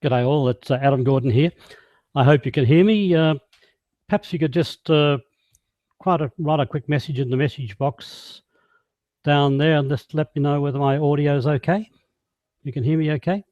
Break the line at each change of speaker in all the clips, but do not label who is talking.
G'day all, it's Adam Gordon here. I hope you can hear me. Perhaps you could just write a quick message in the message box down there and just let me know whether my audio is okay. You can hear me okay?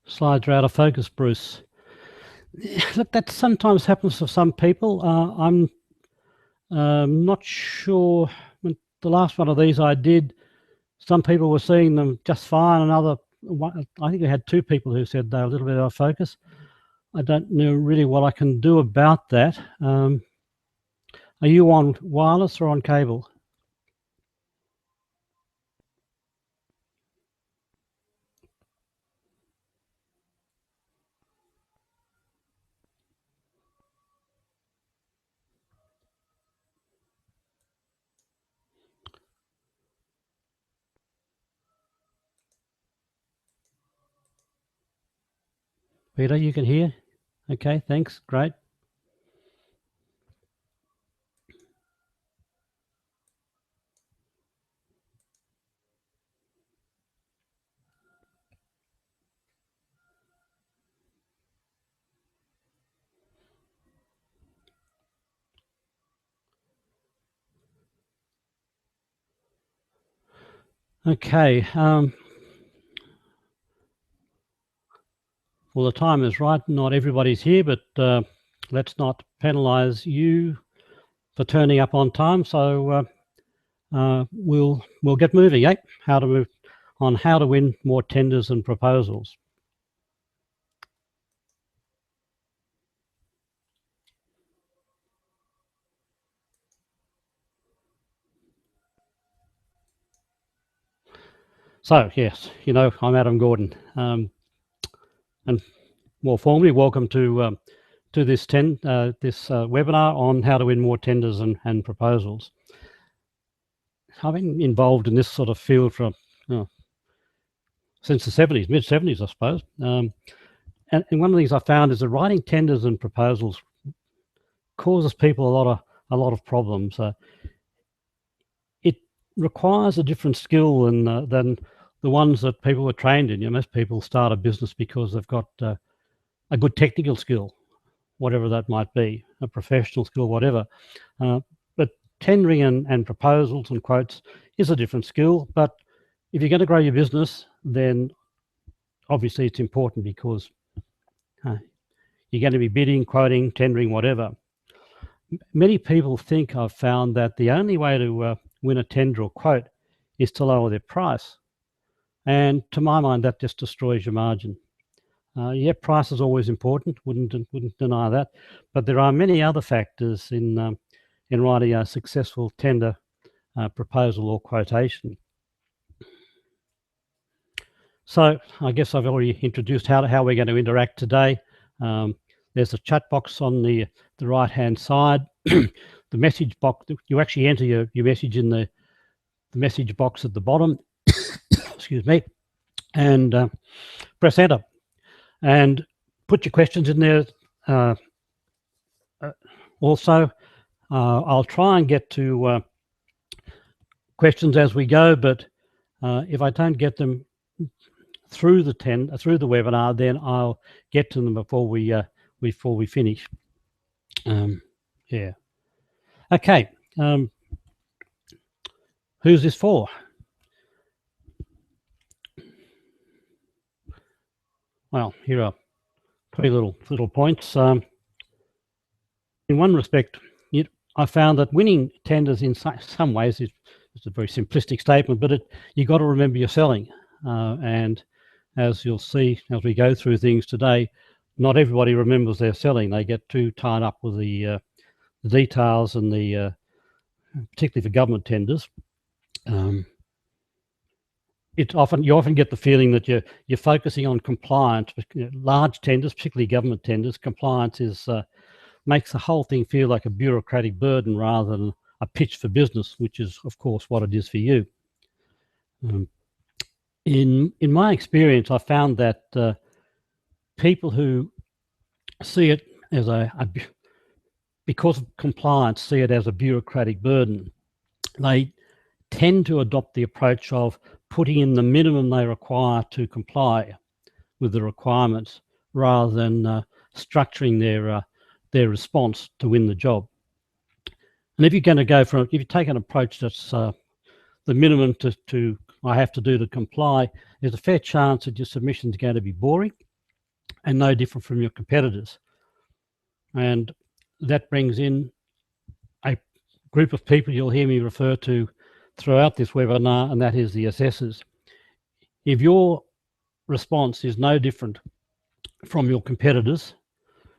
Slides are out of focus, Bruce. Look, that sometimes happens to some people. I'm not sure. When the last one of these I did, some people were seeing them just fine. I think I had two people who said they're a little bit out of focus. I don't know really what I can do about that. Are you on wireless or on cable? Peter, you can hear? Okay, thanks, great. Okay, well, the time is right. Not everybody's here, but let's not penalise you for turning up on time. So we'll get moving, eh? How to win more tenders and proposals. So yes, you know, I'm Adam Gordon, and more formally, welcome to this webinar on how to win more tenders and proposals. I've been involved in this sort of field from since the 70s, mid 70s, I suppose. And one of the things I found is that writing tenders and proposals causes people a lot of problems. It requires a different skill than the ones that people were trained in. You know, most people start a business because they've got a good technical skill, whatever that might be, a professional skill, whatever. But tendering and proposals and quotes is a different skill. But if you're going to grow your business, then obviously it's important because you're going to be bidding, quoting, tendering, whatever. Many people think, I've found, that the only way to win a tender or quote is to lower their price. And to my mind, that just destroys your margin. Yeah, price is always important, wouldn't deny that. But there are many other factors in writing a successful tender, proposal or quotation. So I guess I've already introduced how we're going to interact today. There's a chat box on the right-hand side. The message box, you actually enter your message in the message box at the bottom, excuse me, and press enter. And put your questions in there. Also, I'll try and get to questions as we go, but if I don't get them through the webinar, then I'll get to them before we finish. Yeah. Okay. Who's this for? Well, here are three little points. In one respect, I found that winning tenders in some ways is a very simplistic statement, but you got to remember you're selling. And as you'll see as we go through things today, not everybody remembers they're selling. They get too tied up with the details and particularly for government tenders. You often get the feeling that you're focusing on compliance. Large tenders, particularly government tenders, compliance makes the whole thing feel like a bureaucratic burden rather than a pitch for business, which is, of course, what it is for you. In my experience, I found that people who see it as because of compliance, see it as a bureaucratic burden, they tend to adopt the approach of putting in the minimum they require to comply with the requirements rather than structuring their response to win the job. And if you're going to if you take an approach that's the minimum to I have to do to comply, there's a fair chance that your submission is going to be boring and no different from your competitors. And that brings in a group of people you'll hear me refer to throughout this webinar, and that is the assessors. If your response is no different from your competitors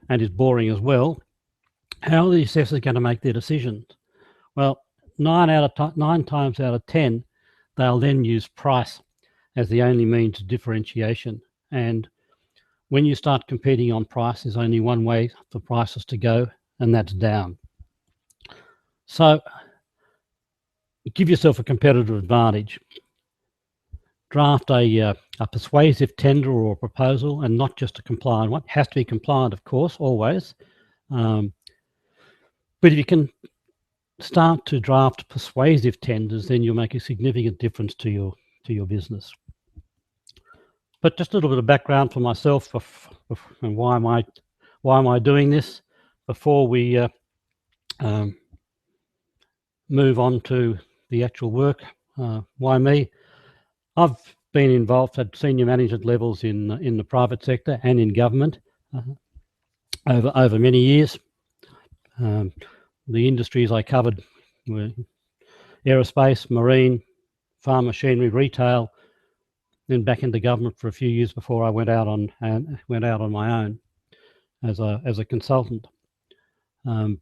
and is boring as well, how are the assessors going to make their decisions? Well, 9 times out of 10, they'll then use price as the only means of differentiation. And when you start competing on price, there's only one way for prices to go, and that's down. So give yourself a competitive advantage. Draft a persuasive tender or a proposal, and not just a compliant one. It has to be compliant, of course, always. But if you can start to draft persuasive tenders, then you'll make a significant difference to your business. But just a little bit of background for myself and why am I doing this before we move on to the actual work. Why me? I've been involved at senior management levels in the private sector and in government over many years. The industries I covered were aerospace, marine, farm machinery, retail, then back into government for a few years before I went out on my own as a consultant. And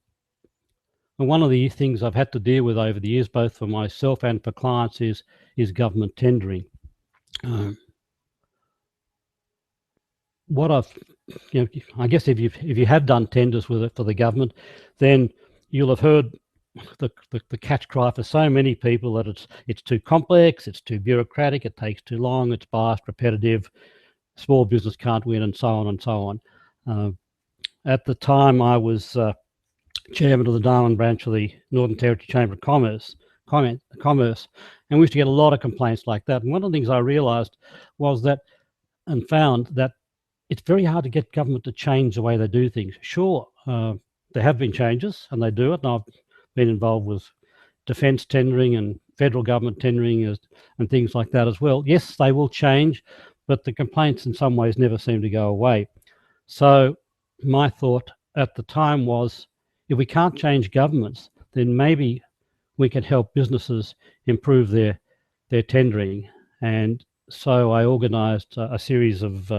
one of the things I've had to deal with over the years, both for myself and for clients, is government tendering. I guess if you have done tenders with it for the government, then you'll have heard the catch cry for so many people that it's too complex, it's too bureaucratic, it takes too long, it's biased, repetitive, small business can't win, and so on and so on. At the time, I was chairman of the Darwin branch of the Northern Territory Chamber of Commerce, and we used to get a lot of complaints like that. And one of the things I realised was and found that it's very hard to get government to change the way they do things. Sure, there have been changes, and they do it, and I've been involved with defence tendering and federal government tendering and things like that as well. Yes, they will change, but the complaints in some ways never seem to go away. So my thought at the time was, if we can't change governments, then maybe we can help businesses improve their tendering. And so I organised a series of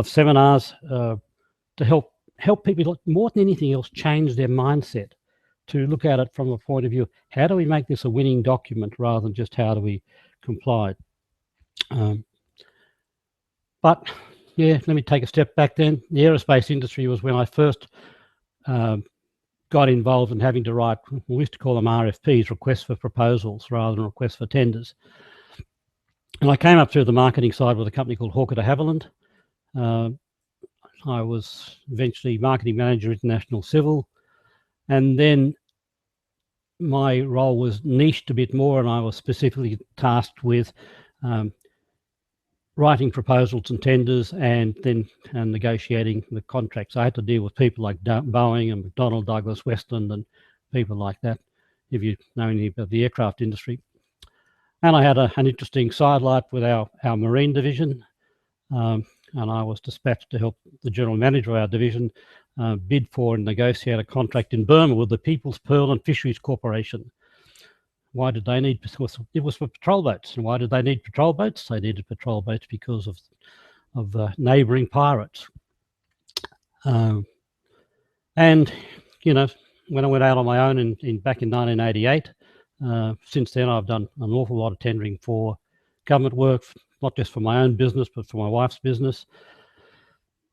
seminars to help people, more than anything else, change their mindset, to look at it from a point of view, how do we make this a winning document rather than just how do we comply? But yeah, let me take a step back then. The aerospace industry was when I first got involved in having to write, we used to call them RFPs, requests for proposals, rather than requests for tenders. And I came up through the marketing side with a company called Hawker de Havilland. I was eventually marketing manager, international civil. And then my role was niched a bit more, and I was specifically tasked with writing proposals and tenders and then negotiating the contracts. I had to deal with people like Boeing and McDonnell Douglas, Westland, and people like that, if you know anything about the aircraft industry. And I had an interesting sidelight with our marine division, and I was dispatched to help the general manager of our division bid for and negotiate a contract in Burma with the People's Pearl and Fisheries Corporation. Why did they need? It was for patrol boats. And why did they need patrol boats? They needed patrol boats because of neighbouring pirates. And when I went out on my own back in 1988. Since then, I've done an awful lot of tendering for government work, not just for my own business, but for my wife's business,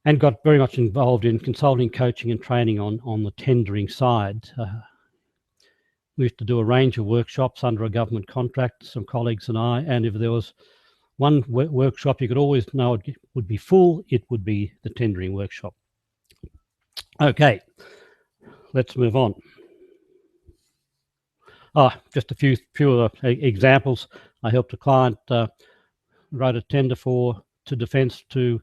and got very much involved in consulting, coaching, and training on the tendering side. We used to do a range of workshops under a government contract, some colleagues and I, and if there was one workshop you could always know it would be full, it would be the tendering workshop. Okay, let's move on. Just a few examples. I helped a client wrote a tender to Defence to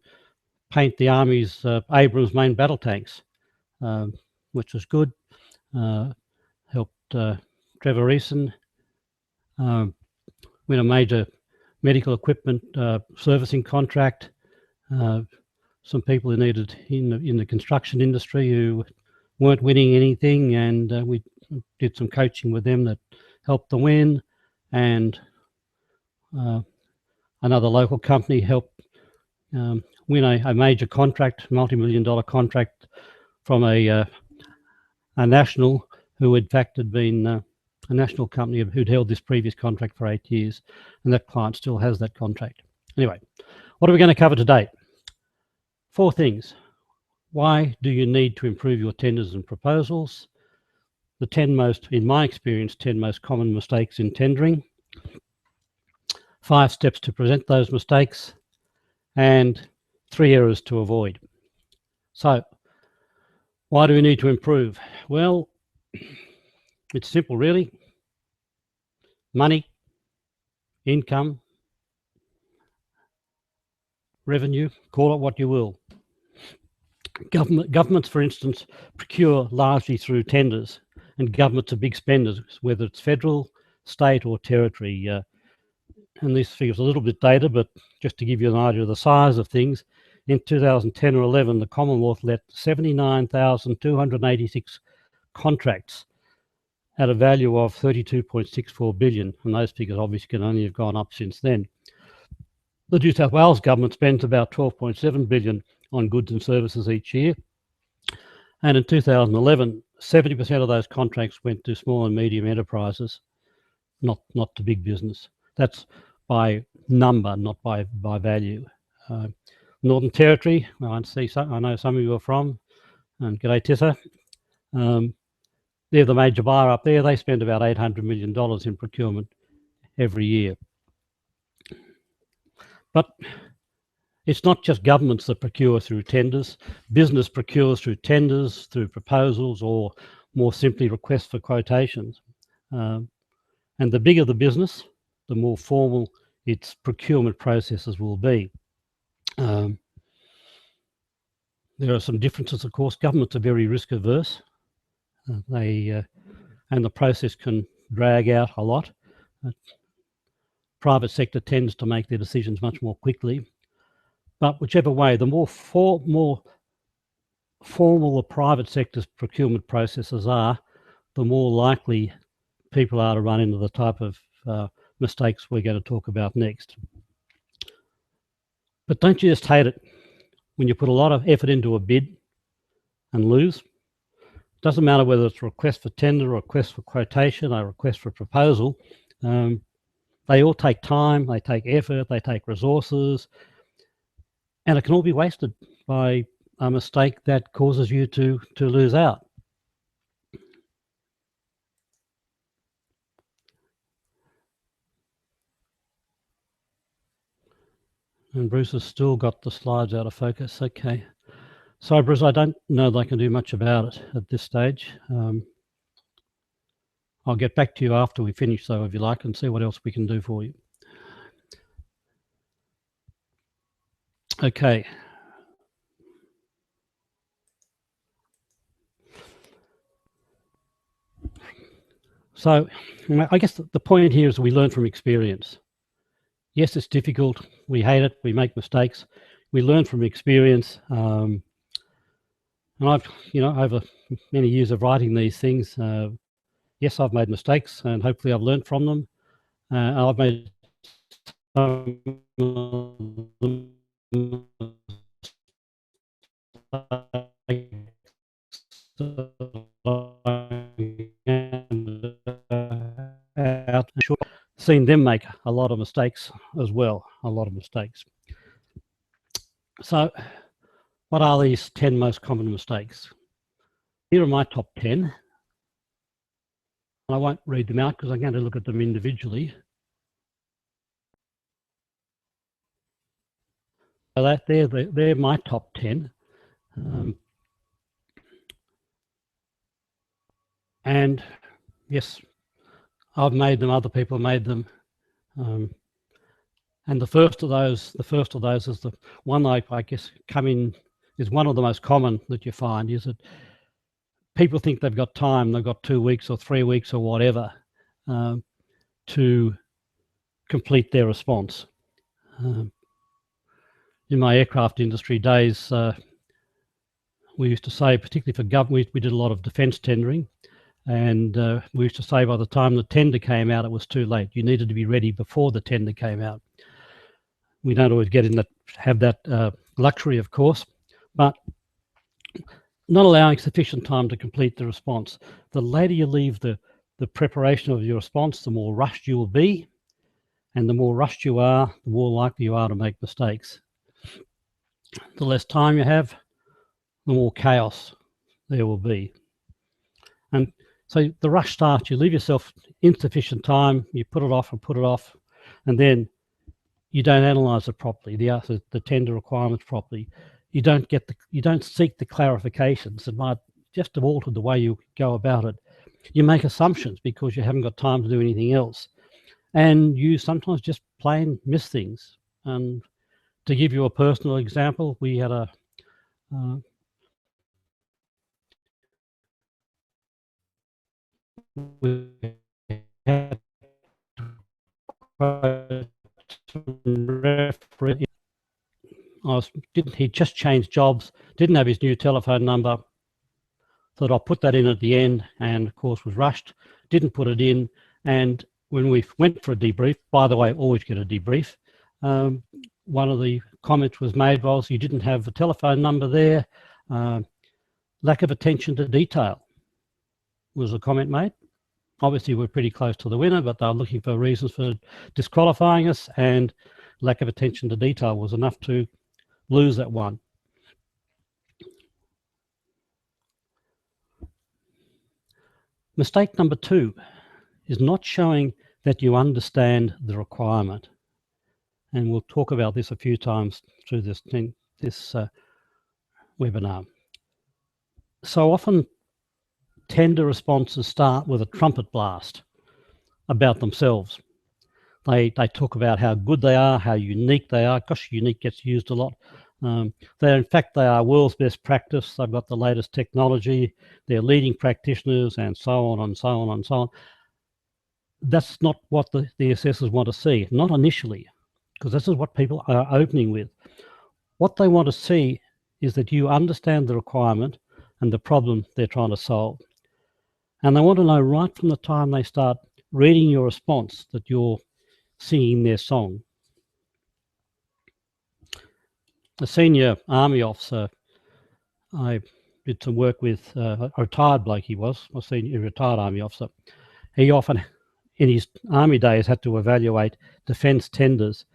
paint the Army's Abrams main battle tanks, which was good. Helped Trevor Eason win a major medical equipment servicing contract. Some people who needed in the construction industry who weren't winning anything, and we did some coaching with them that helped them win. And another local company helped win a major contract, multi-million-dollar contract from a national who in fact had been a national company who'd held this previous contract for 8 years, and that client still has that contract. Anyway, what are we going to cover today? 4 things. Why do you need to improve your tenders and proposals? The 10 most, in my experience, 10 most common mistakes in tendering. 5 steps to prevent those mistakes, and 3 errors to avoid. So, why do we need to improve? Well, it's simple, really. Money, income, revenue, call it what you will. Governments, for instance, procure largely through tenders, and governments are big spenders, whether it's federal, state, or territory. And this figure's a little bit dated, but just to give you an idea of the size of things, in 2010 or 11, the Commonwealth let 79,286 contracts at a value of 32.64 billion, and those figures obviously can only have gone up since then. The New South Wales government spends about 12.7 billion on goods and services each year, and in 2011, 70% of those contracts went to small and medium enterprises, not to big business. That's by number, not by value. Northern Territory, I know some of you are from, and g'day Tissa. They're the major buyer up there. They spend about $800 million in procurement every year. But it's not just governments that procure through tenders. Business procures through tenders, through proposals, or more simply requests for quotations. And the bigger the business, the more formal its procurement processes will be. There are some differences, of course. Governments are very risk averse. And the process can drag out a lot. Private sector tends to make their decisions much more quickly. But whichever way, the more formal the private sector's procurement processes are, the more likely people are to run into the type of mistakes we're going to talk about next. But don't you just hate it when you put a lot of effort into a bid and lose? Doesn't matter whether it's a request for tender, a request for quotation, a request for proposal. They all take time, they take effort, they take resources, and it can all be wasted by a mistake that causes you to lose out. And Bruce has still got the slides out of focus. Okay. Sorry, Bruce, I don't know that I can do much about it at this stage. I'll get back to you after we finish, though, if you like, and see what else we can do for you. Okay. So I guess the point here is we learn from experience. Yes, it's difficult. We hate it. We make mistakes. We learn from experience. And I've, over many years of writing these things, yes, I've made mistakes, and hopefully I've learned from them. I've made some seen them make a lot of mistakes as well, a lot of mistakes. So what are these 10 most common mistakes? Here are my top 10. I won't read them out because I'm going to look at them individually. So they're my top 10. And yes, I've made them, other people made them. And the first of those is the one I guess is one of the most common that you find, is that people think they've got time, they've got 2 weeks or 3 weeks or whatever to complete their response. In my aircraft industry days, we used to say, particularly for government, we did a lot of defence tendering, and we used to say by the time the tender came out, it was too late. You needed to be ready before the tender came out. We don't always have that luxury, of course, but not allowing sufficient time to complete the response. The later you leave the preparation of your response, the more rushed you will be, and the more rushed you are, the more likely you are to make mistakes. The less time you have, the more chaos there will be. And so the rush starts, you leave yourself insufficient time, you put it off and put it off, and then you don't analyze it properly, the tender requirements properly. You don't seek the clarifications that might just have altered the way you go about it. You make assumptions because you haven't got time to do anything else. And you sometimes just plain miss things. And to give you a personal example, we had a referee. He just changed jobs, didn't have his new telephone number, thought I'll put that in at the end, and of course was rushed, didn't put it in. And when we went for a debrief, by the way, always get a debrief, one of the comments was made was, you didn't have the telephone number there, lack of attention to detail was a comment made. Obviously we're pretty close to the winner, but they're looking for reasons for disqualifying us, and lack of attention to detail was enough to lose that one. Mistake number 2 is not showing that you understand the requirement. And we'll talk about this a few times through this webinar. So often tender responses start with a trumpet blast about themselves. They talk about how good they are, how unique they are. Gosh, unique gets used a lot. In fact, they are world's best practice. They've got the latest technology. They're leading practitioners, and so on and so on and so on. That's not what the assessors want to see, not initially, because this is what people are opening with. What they want to see is that you understand the requirement and the problem they're trying to solve. And they want to know right from the time they start reading your response that you're singing their song. A senior army officer I did some work with, a retired bloke he was, a senior retired army officer. He often, in his army days, had to evaluate defence tenders.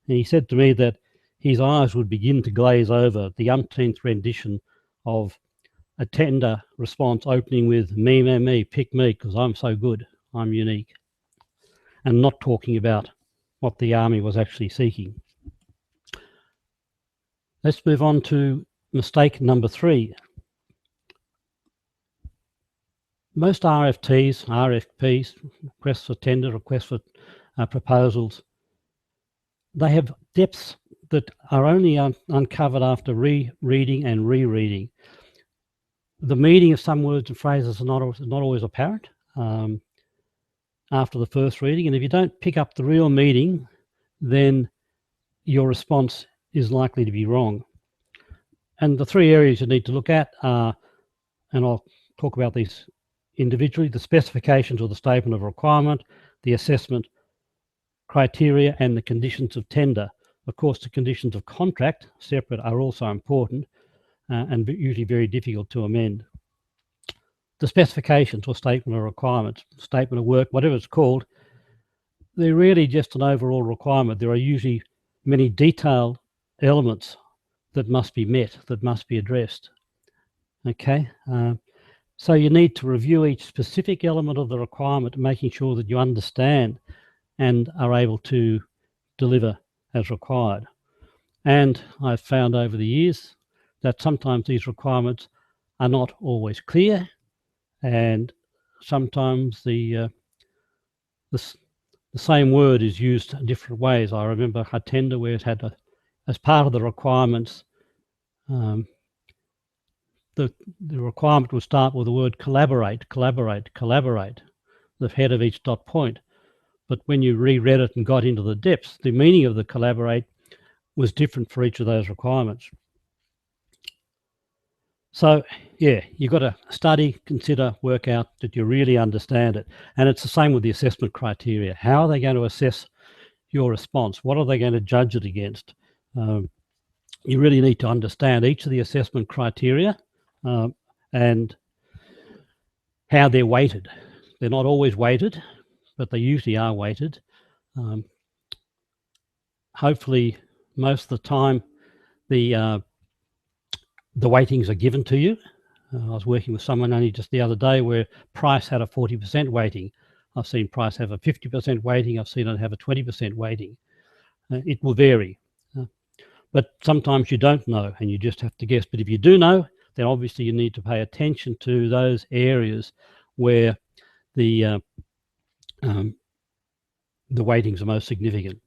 And he said to me that his eyes would begin to glaze over the umpteenth rendition of a tender response opening with me, pick me, because I'm so good, I'm unique, and not talking about what the army was actually seeking. Let's move on to mistake number 3. Most RFTs, RFPs, requests for tender, requests for proposals, they have depths that are only uncovered after rereading and rereading. The meaning of some words and phrases are not always apparent after the first reading, and if you don't pick up the real meaning, then your response is likely to be wrong. And the 3 areas you need to look at are, and I'll talk about these individually, the specifications or the statement of requirement, the assessment criteria, and the conditions of tender. Of course, the conditions of contract, separate, are also important and usually very difficult to amend. The specifications or statement of requirements, statement of work, whatever it's called, they're really just an overall requirement. There are usually many detailed elements that must be met, that must be addressed. Okay, so you need to review each specific element of the requirement, making sure that you understand and are able to deliver as required. And I've found over the years that sometimes these requirements are not always clear, and sometimes the same word is used in different ways. I remember a tender where it had as part of the requirements, the requirement would start with the word collaborate, collaborate, collaborate, the head of each dot point. But when you reread it and got into the depths, the meaning of the collaborate was different for each of those requirements. So yeah, you've got to study, consider, work out that you really understand it. And it's the same with the assessment criteria. How are they going to assess your response? What are they going to judge it against? You really need to understand each of the assessment criteria and how they're weighted. They're not always weighted, but they usually are weighted. Hopefully, most of the time, the weightings are given to you. I was working with someone only just the other day where price had a 40% weighting. I've seen price have a 50% weighting. I've seen it have a 20% weighting. It will vary. But sometimes you don't know and you just have to guess. But if you do know, then obviously you need to pay attention to those areas where the weightings are most significant.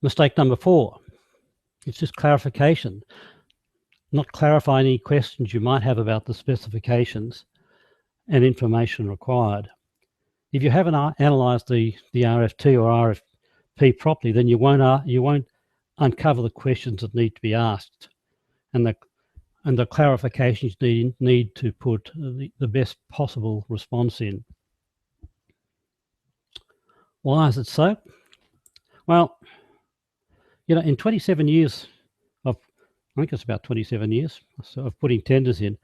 Mistake number 4, it's just clarification. Not clarify any questions you might have about the specifications and information required. If you haven't analysed the RFT or RFP properly, then you won't uncover the questions that need to be asked, and the clarifications need to put the best possible response in. Why is it so? Well, you know, in 27 years of, I think it's about 27 years of putting tenders in,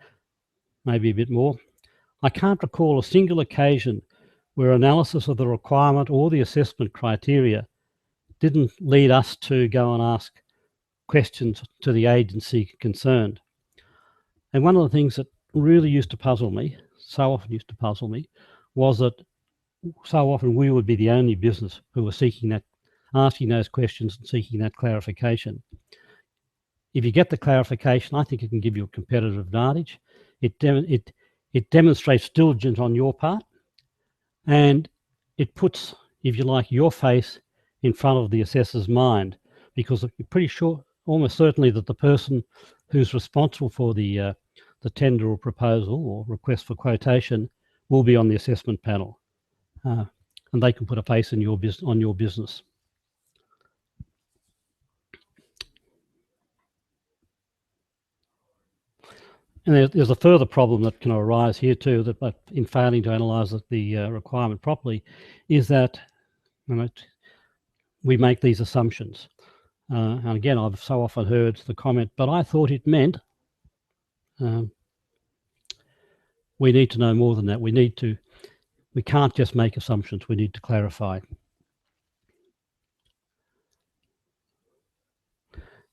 maybe a bit more, I can't recall a single occasion where analysis of the requirement or the assessment criteria didn't lead us to go and ask questions to the agency concerned. And one of the things that really used to puzzle me, so often used to puzzle me, was that so often we would be the only business who were seeking that, asking those questions and seeking that clarification. If you get the clarification, I think it can give you a competitive advantage. It demonstrates diligence on your part, and it puts, if you like, your face in front of the assessor's mind, because you're pretty sure, almost certainly, that the person who's responsible for the tender or proposal or request for quotation will be on the assessment panel, and they can put a face in on your business. And there's a further problem that can arise here too, that in failing to analyse the requirement properly, is that, you know, we make these assumptions. And again, I've so often heard the comment, but I thought it meant. We need to know more than that. We can't just make assumptions. We need to clarify.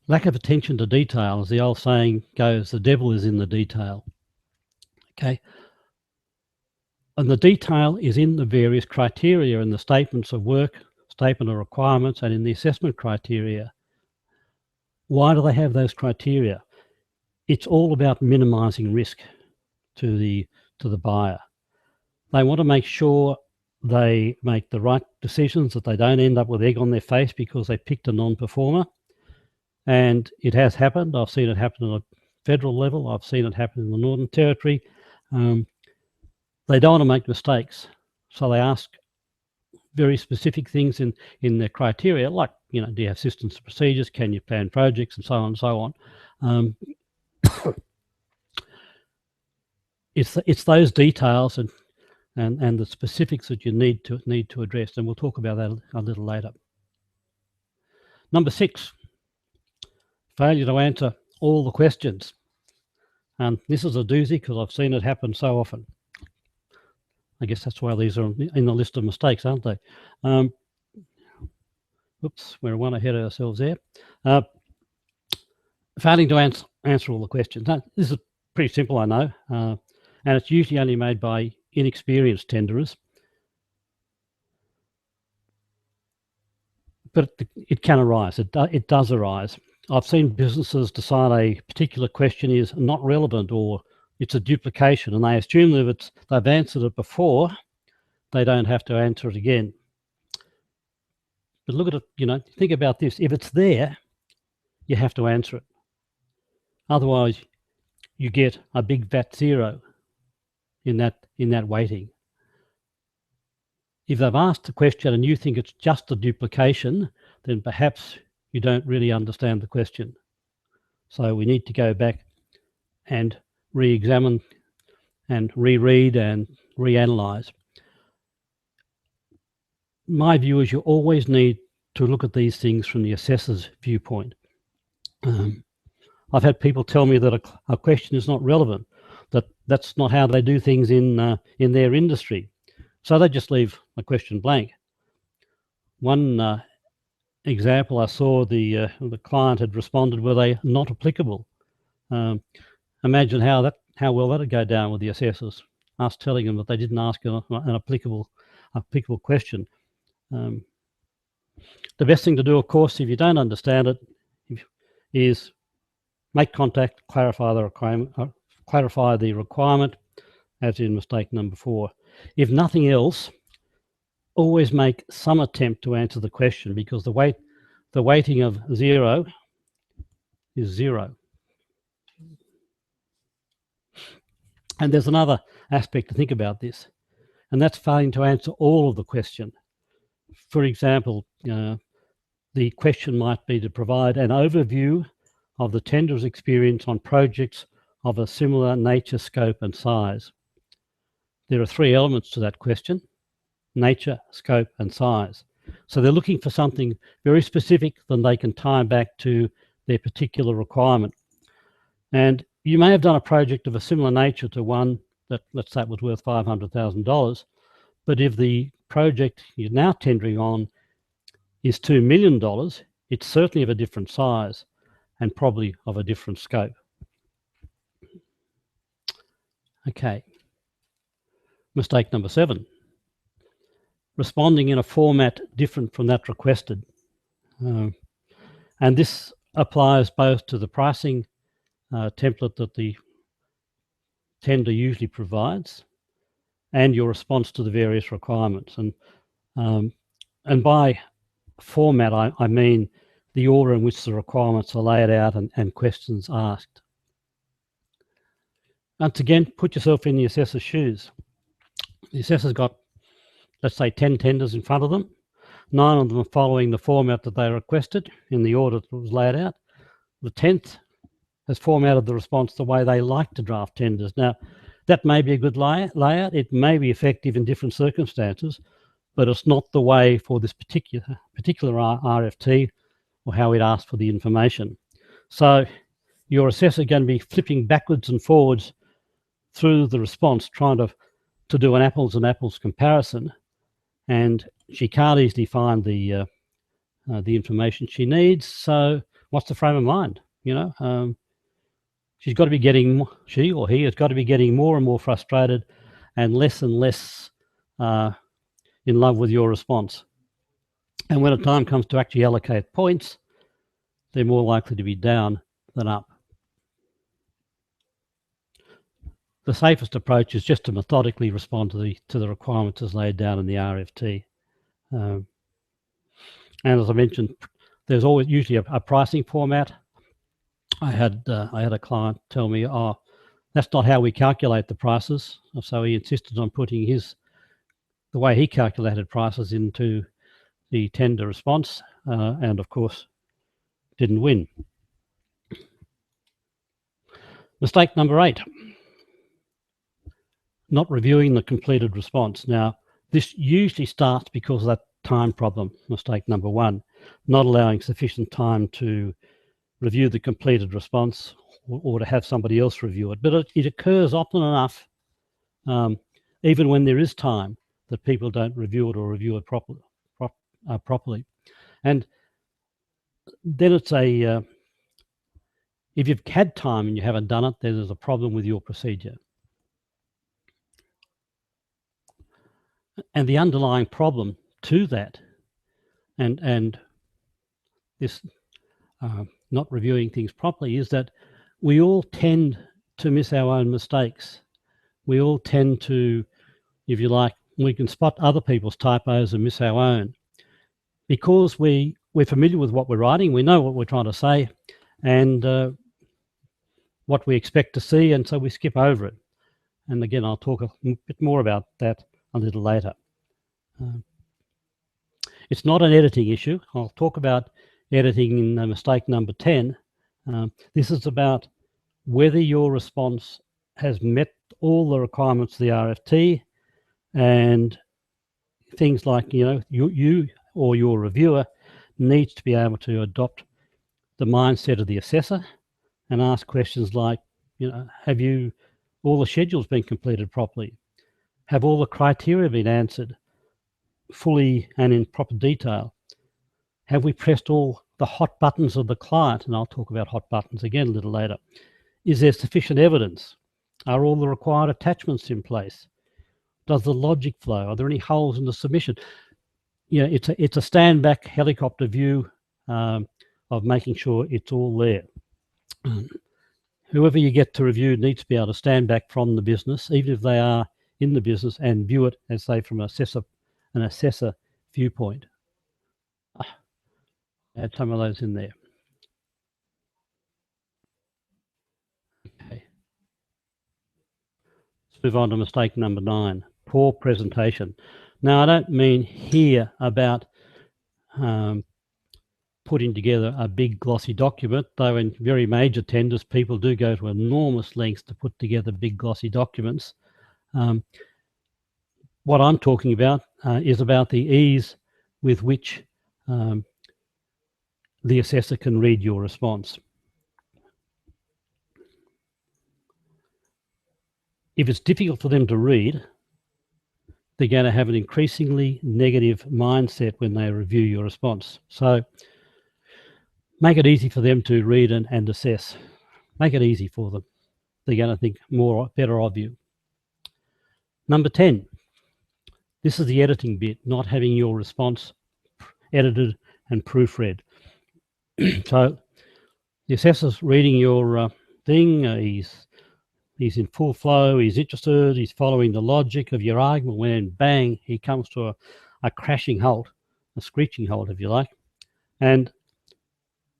Lack of attention to detail, as the old saying goes, the devil is in the detail. Okay. And the detail is in the various criteria in the statements of work, statement of requirements, and in the assessment criteria. Why do they have those criteria? It's all about minimizing risk to the buyer. They want to make sure they make the right decisions, that they don't end up with egg on their face because they picked a non-performer. And it has happened. I've seen it happen at a federal level. I've seen it happen in the Northern Territory. They don't want to make mistakes, so they ask very specific things in their criteria, like, you know, do you have systems and procedures? Can you plan projects, and so on and so on. It's those details and the specifics that you need to address, and we'll talk about that a little later. Number 6, failure to answer all the questions. And this is a doozy because I've seen it happen so often. I guess that's why these are in the list of mistakes, aren't they? Oops, we're one ahead of ourselves there. Failing to answer all the questions. Now, this is pretty simple, I know, and it's usually only made by inexperienced tenderers. But it can arise. It does arise. I've seen businesses decide a particular question is not relevant or it's a duplication, and they assume that they've answered it before, they don't have to answer it again. But look at it, think about this. If it's there, you have to answer it. Otherwise, you get a big VAT zero in that weighting. If they've asked the question and you think it's just a duplication, then perhaps you don't really understand the question. So we need to go back and re-examine and reread and reanalyze. My view is you always need to look at these things from the assessor's viewpoint. I've had people tell me that a question is not relevant, that's not how they do things in their industry. So they just leave a question blank. One example I saw, the client had responded with a not applicable. Imagine how well that'd go down with the assessors, us telling them that they didn't ask an applicable question. The best thing to do, of course, if you don't understand it, is make contact, clarify the requirement, as in mistake number 4. If nothing else, always make some attempt to answer the question, because the weighting of 0 is 0. And there's another aspect to think about this, and that's failing to answer all of the question. For example, the question might be to provide an overview of the tender's experience on projects of a similar nature, scope, and size. There are 3 elements to that question: nature, scope, and size. So they're looking for something very specific that they can tie back to their particular requirement. And you may have done a project of a similar nature to one that, let's say, was worth $500,000. But if the project you're now tendering on is $2 million, it's certainly of a different size and probably of a different scope. Okay. Mistake number 7. Responding in a format different from that requested. And this applies both to the pricing template that the tender usually provides and your response to the various requirements. And by format, I mean the order in which the requirements are laid out and questions asked. Once again, put yourself in the assessor's shoes. The assessor's got, let's say, 10 tenders in front of them. 9 of them are following the format that they requested in the order that was laid out. The 10th has formatted the response the way they like to draft tenders. Now, that may be a good layout. It may be effective in different circumstances, but it's not the way for this particular RFT or how it asked for the information. So your assessor is going to be flipping backwards and forwards through the response, trying to do an apples and apples comparison, and she can't easily find the information she needs. So what's the frame of mind? She's got to be getting, she or he has got to be getting more and more frustrated and less in love with your response. And when the time comes to actually allocate points, they're more likely to be down than up. The safest approach is just to methodically respond to the requirements as laid down in the RFT. And as I mentioned, there's always usually a pricing format. I had a client tell me, "Oh, that's not how we calculate the prices." So he insisted on putting the way he calculated prices into the tender response, and of course, didn't win. Mistake number 8. Not reviewing the completed response. Now, this usually starts because of that time problem, mistake number 1, not allowing sufficient time to review the completed response or to have somebody else review it. But it occurs often enough, even when there is time that people don't review it or review it properly. And then it's if you've had time and you haven't done it, then there's a problem with your procedure. And the underlying problem to that, and this not reviewing things properly, is that we all tend to miss our own mistakes. We all tend to, if you like, we can spot other people's typos and miss our own. Because we're familiar with what we're writing, we know what we're trying to say, and what we expect to see, and so we skip over it. And again, I'll talk a bit more about that a little later. It's not an editing issue. I'll talk about editing in mistake number 10. This is about whether your response has met all the requirements of the RFT, and things like, you or your reviewer needs to be able to adopt the mindset of the assessor and ask questions like, have all the schedules been completed properly? Have all the criteria been answered fully and in proper detail? Have we pressed all the hot buttons of the client? And I'll talk about hot buttons again a little later. Is there sufficient evidence? Are all the required attachments in place? Does the logic flow? Are there any holes in the submission? It's a stand back helicopter view of making sure it's all there. Whoever you get to review needs to be able to stand back from the business, even if they are in the business, and view it as, say, from an assessor viewpoint. Add some of those in there. Okay. Let's move on to mistake number 9, poor presentation. Now, I don't mean here about putting together a big glossy document, though in very major tenders, people do go to enormous lengths to put together big glossy documents. What I'm talking about is about the ease with which the assessor can read your response. If it's difficult for them to read, they're going to have an increasingly negative mindset when they review your response. So make it easy for them to read and assess. Make it easy for them. They're going to think better of you. Number 10, this is the editing bit, not having your response edited and proofread. So the assessor's reading your thing, he's in full flow, he's interested, he's following the logic of your argument, when bang, he comes to a crashing halt, a screeching halt, if you like. And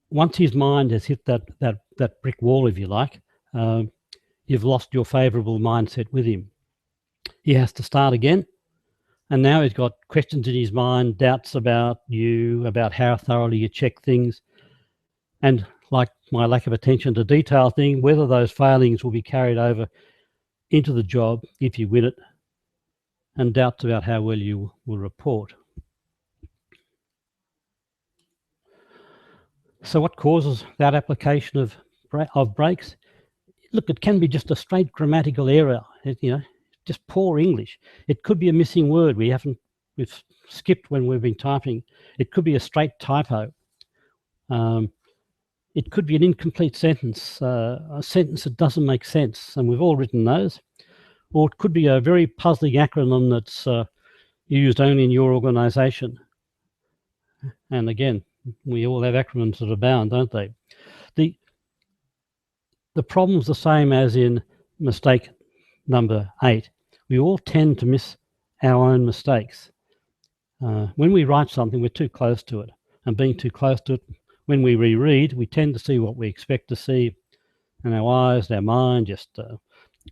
once his mind has hit that brick wall, if you like, you've lost your favourable mindset with him. He has to start again, and now he's got questions in his mind, doubts about you, about how thoroughly you check things, and like my lack of attention to detail thing, whether those failings will be carried over into the job if you win it, and doubts about how well you will report. So what causes that application of breaks? Look, it can be just a straight grammatical error, just poor English. It could be a missing word we've skipped when we've been typing. It could be a straight typo. It could be an incomplete sentence, a sentence that doesn't make sense, and we've all written those. Or it could be a very puzzling acronym that's used only in your organisation. And again, we all have acronyms that abound, don't they? The problem's the same as in mistake number 8. We all tend to miss our own mistakes. When we write something, we're too close to it. And being too close to it, when we reread, we tend to see what we expect to see, and our eyes, our mind just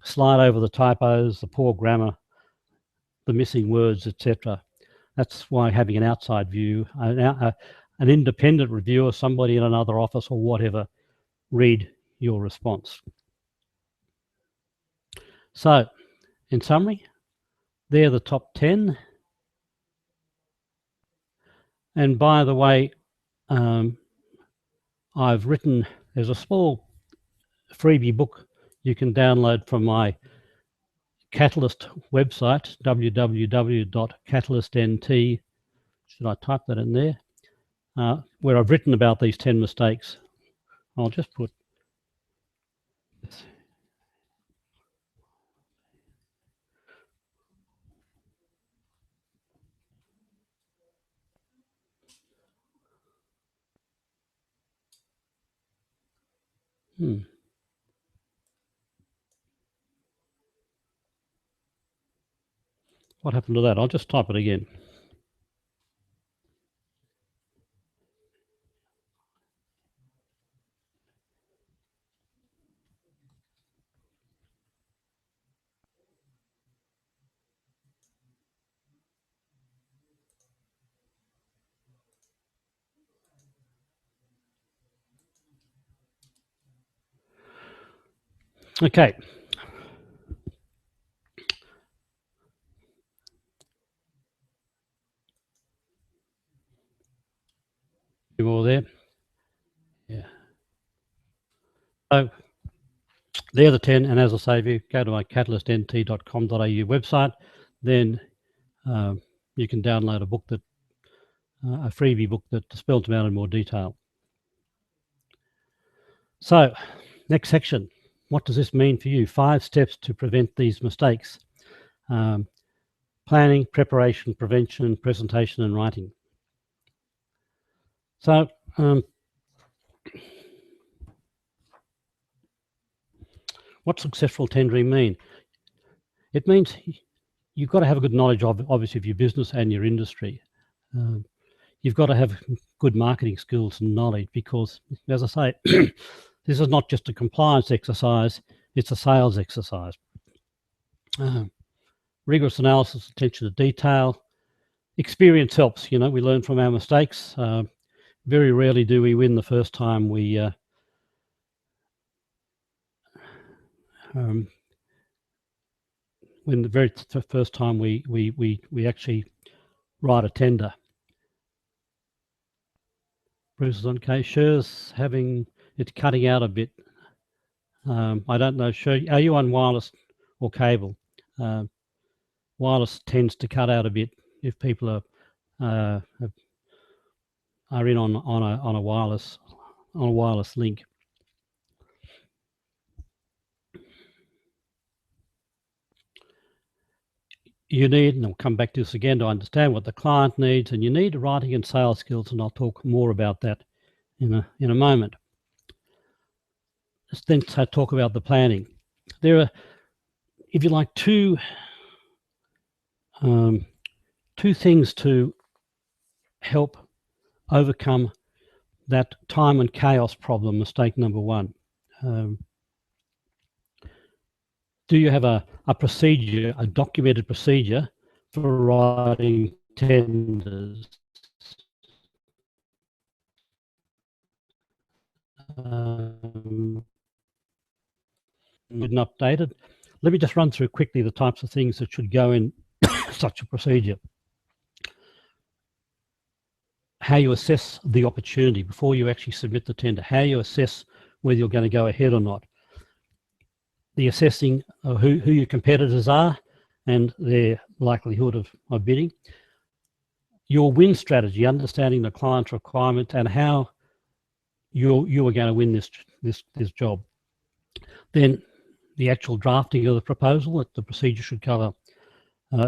slide over the typos, the poor grammar, the missing words, etc. That's why having an outside view, an independent reviewer, somebody in another office or whatever, read your response. So, in summary, they're the top 10. And by the way, I've written, there's a small freebie book you can download from my Catalyst website, www.catalystnt, should I type that in there, where I've written about these 10 mistakes. I'll just put this. What happened to that? I'll just type it again. Okay. You all there? Yeah. So they're the 10, and as I say, if you go to my catalystnt.com.au website, then you can download a book that, a freebie book that spells them out in more detail. So, next section. What does this mean for you? 5 steps to prevent these mistakes. Planning, preparation, prevention, presentation, and writing. So, what successful tendering mean? It means you've got to have a good knowledge of, obviously, of your business and your industry. You've got to have good marketing skills and knowledge because, as I say, this is not just a compliance exercise, it's a sales exercise. Rigorous analysis, attention to detail. Experience helps, we learn from our mistakes. Very rarely do we win the first time we when the very first time we actually write a tender. Bruce is on case. Sher's having it's cutting out a bit. I don't know. Sher, are you on wireless or cable? Wireless tends to cut out a bit if people are in on a wireless link. You need, and I'll come back to this again, to understand what the client needs, and you need writing and sales skills, and I'll talk more about that in a moment. Let's then talk about the planning. There are, if you like, two things to help overcome that time and chaos problem, mistake number 1. Do you have a procedure, a documented procedure for writing tenders? Good and updated. Let me just run through quickly the types of things that should go in such a procedure. How you assess the opportunity before you actually submit the tender, how you assess whether you're going to go ahead or not. The assessing of who your competitors are and their likelihood of bidding. Your win strategy, understanding the client's requirement and how you are going to win this job. Then the actual drafting of the proposal, that the procedure should cover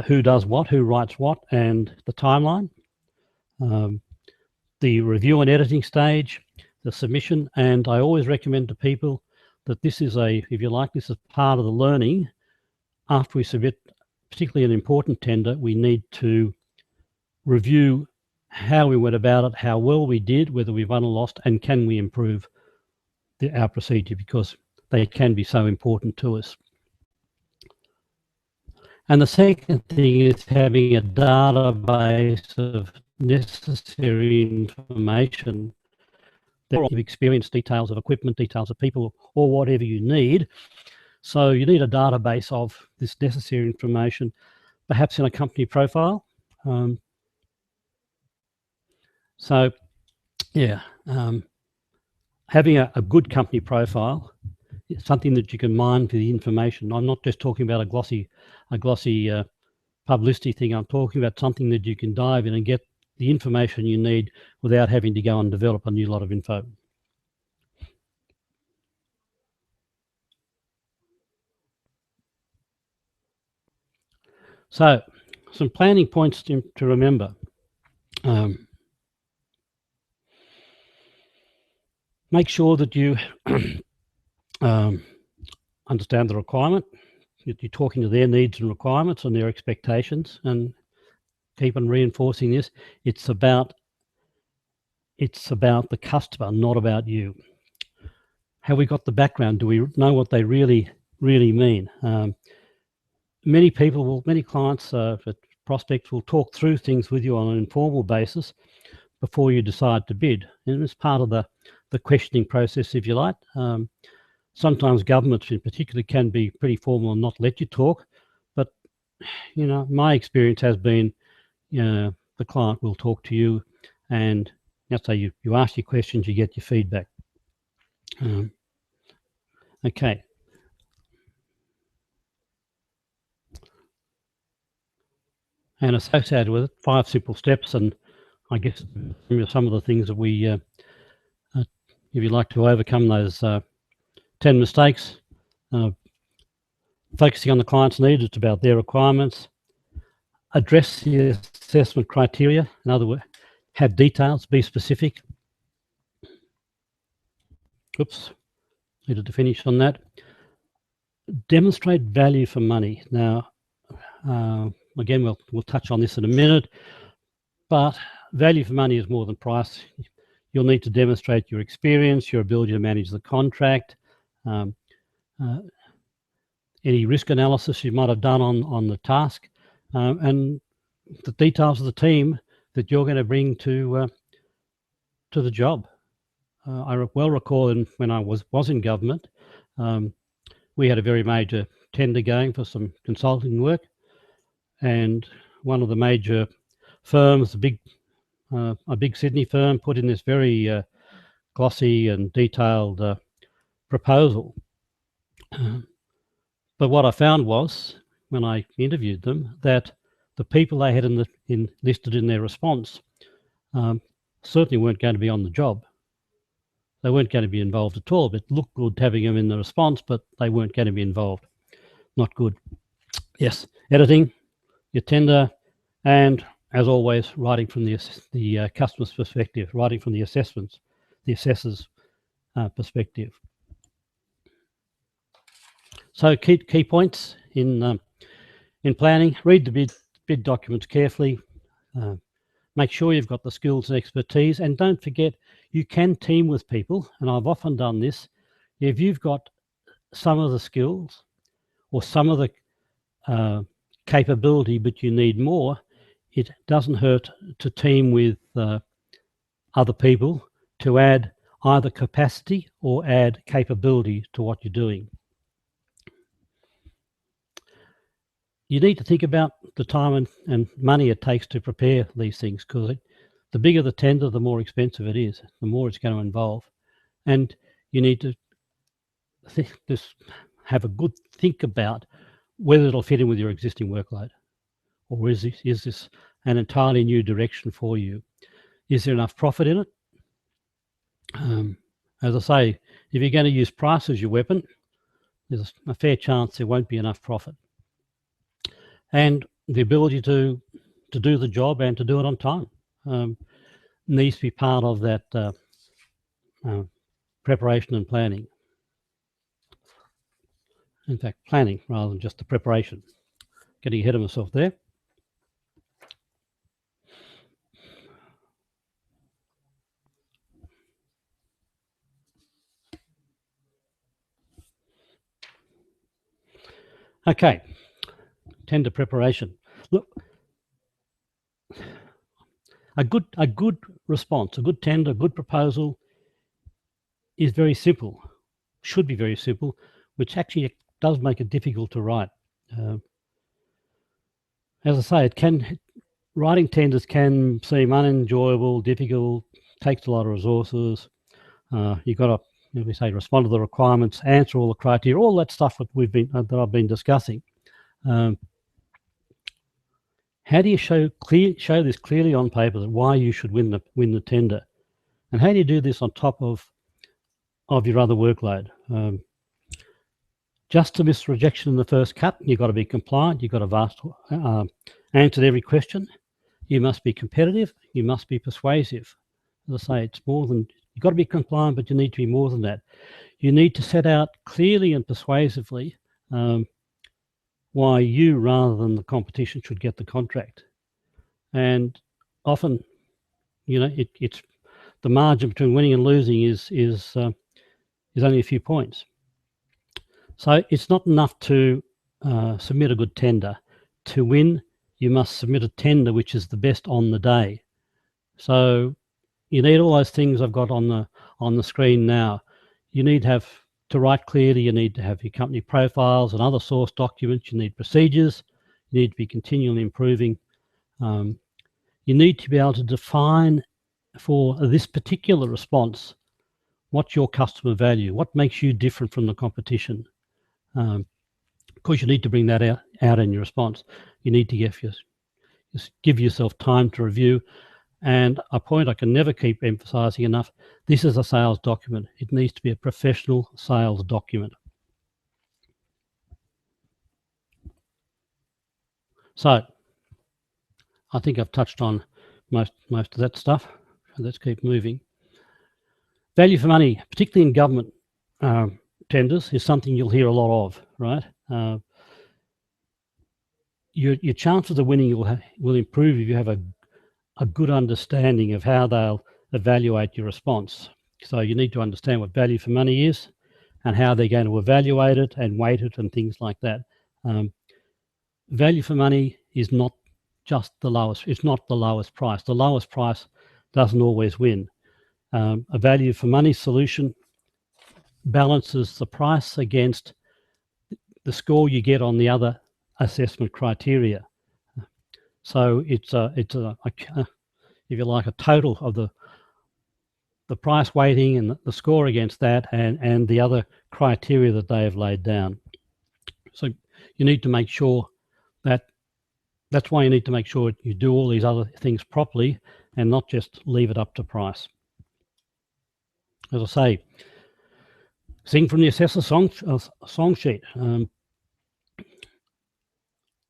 who does what, who writes what, and the timeline. The review and editing stage, the submission, and I always recommend to people that this is if you like, this is part of the learning. After we submit, particularly an important tender, we need to review how we went about it, how well we did, whether we've won or lost, and can we improve our procedure, because they can be so important to us. And the second thing is having a database of necessary information. There are experience, details of equipment, details of people, or whatever you need. So you need a database of this necessary information, perhaps in a company profile. Having a good company profile something that you can mine for the information. I'm not just talking about a glossy publicity thing. I'm talking about something that you can dive in and get the information you need without having to go and develop a new lot of info. So, some planning points to remember. Make sure that you understand the requirement, that you're talking to their needs and requirements and their expectations, and keep on reinforcing this. It's about the customer, not about you. Have we got the background? Do we know what they really mean? Many clients, prospects will talk through things with you on an informal basis before you decide to bid. And it's part of the questioning process, if you like. Sometimes governments in particular can be pretty formal and not let you talk. But, my experience has been, the client will talk to you, and let's say you ask your questions, you get your feedback. Okay. And associated with it, 5 simple steps, and I guess some of the things that we, if you'd like to overcome those 10 mistakes, focusing on the client's needs, it's about their requirements. Address the assessment criteria. In other words, have details, be specific. Oops, needed to finish on that. Demonstrate value for money. Now, again, we'll touch on this in a minute, but value for money is more than price. You'll need to demonstrate your experience, your ability to manage the contract, any risk analysis you might have done on the task, and the details of the team that you're going to bring to the job. I well recall when I was in government, we had a very major tender going for some consulting work, and one of the major firms, a big Sydney firm, put in this very glossy and detailed proposal. But what I found was, when I interviewed them, that the people they had listed in their response certainly weren't going to be on the job. They weren't going to be involved at all. It looked good having them in the response, but they weren't going to be involved. Not good. Yes, editing, your tender, and as always, writing from the customer's perspective, writing from the assessor's perspective. So key points in planning: read the bid documents carefully. Make sure you've got the skills and expertise, and don't forget you can team with people. And I've often done this. If you've got some of the skills or some of the capability, but you need more, it doesn't hurt to team with other people to add either capacity or add capability to what you're doing. You need to think about the time and money it takes to prepare these things, because the bigger the tender, the more expensive it is, the more it's going to involve. And you need to have a good think about whether it'll fit in with your existing workload, or is this an entirely new direction for you? Is there enough profit in it? As I say, if you're going to use price as your weapon, there's a fair chance there won't be enough profit. And the ability to do the job and to do it on time needs to be part of that preparation and planning. In fact, planning rather than just the preparation. Getting ahead of myself there. Okay, tender preparation. Look, a good response, a good tender, a good proposal is very simple, should be very simple, which actually does make it difficult to write. As I say, writing tenders can seem unenjoyable, difficult, takes a lot of resources. You've got to we say respond to the requirements, answer all the criteria, all that stuff that I've been discussing. How do you show this clearly on paper that why you should win the tender, and how do you do this on top of your other workload? Just to miss rejection in the first cut, you've got to be compliant. You've got to answer every question. You must be competitive. You must be persuasive. As I say, it's more than, you've got to be compliant, but you need to be more than that. You need to set out clearly and persuasively why you, rather than the competition, should get the contract. And often, it's the margin between winning and losing is only a few points. So it's not enough to submit a good tender. To win, you must submit a tender which is the best on the day. So you need all those things I've got on the screen now. You need to write clearly. You need to have your company profiles and other source documents. You need procedures. You need to be continually improving. You need to be able to define for this particular response what's your customer value, what makes you different from the competition. Of course, you need to bring that out in your response. You need to give yourself time to review. And a point I can never keep emphasizing enough, this is a sales document. It needs to be a professional sales document. So I think I've touched on most of that stuff. Let's keep moving. Value for money, particularly in government tenders, is something you'll hear a lot of, right? Your chances of winning will improve if you have a good understanding of how they'll evaluate your response. So you need to understand what value for money is and how they're going to evaluate it and weight it and things like that. Value for money is not just the lowest. It's not the lowest price. The lowest price doesn't always win. A value for money solution balances the price against the score you get on the other assessment criteria. So it's if you like, a total of the price weighting and the score against that and the other criteria that they have laid down. So you need to make sure that's why you need to make sure you do all these other things properly and not just leave it up to price. As I say, sing from the assessor song sheet.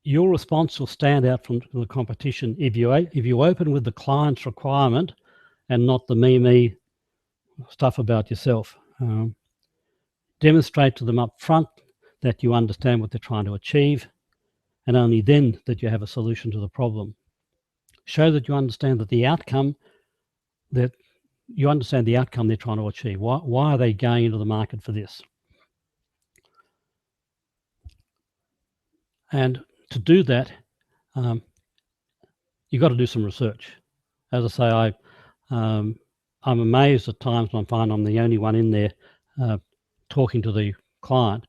Your response will stand out from the competition if you open with the client's requirement and not the me stuff about yourself. Demonstrate to them up front that you understand what they're trying to achieve, and only then that you have a solution to the problem. Show that you understand that the outcome they're trying to achieve. Why are they going into the market for this? And to do that, you've got to do some research. As I say, I'm amazed at times when I find I'm the only one in there talking to the client.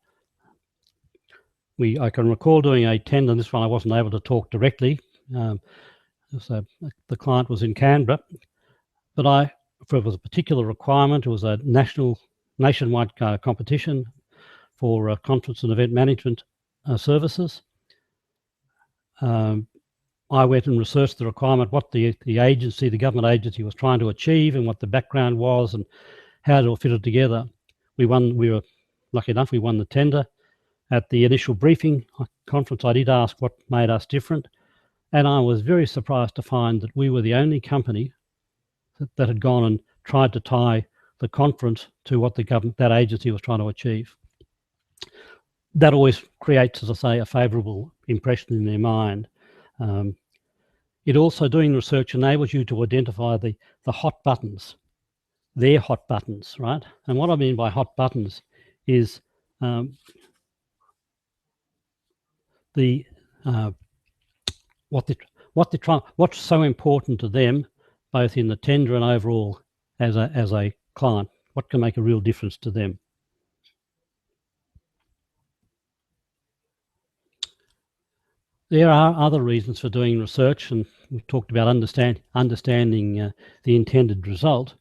I can recall doing a tender. This one I wasn't able to talk directly. So the client was in Canberra, but it was a particular requirement. It was a nationwide competition for conference and event management services. I went and researched the requirement, what the government agency was trying to achieve and what the background was and how it all fitted together. We were lucky enough, we won the tender. At the initial briefing conference, I did ask what made us different. And I was very surprised to find that we were the only company that had gone and tried to tie the conference to what that agency was trying to achieve. That always creates, as I say, a favourable impression in their mind. It also, doing research, enables you to identify the hot buttons, their hot buttons, right? And what I mean by hot buttons is what's so important to them, both in the tender and overall as a client. What can make a real difference to them? There are other reasons for doing research, and we've talked about understanding the intended result.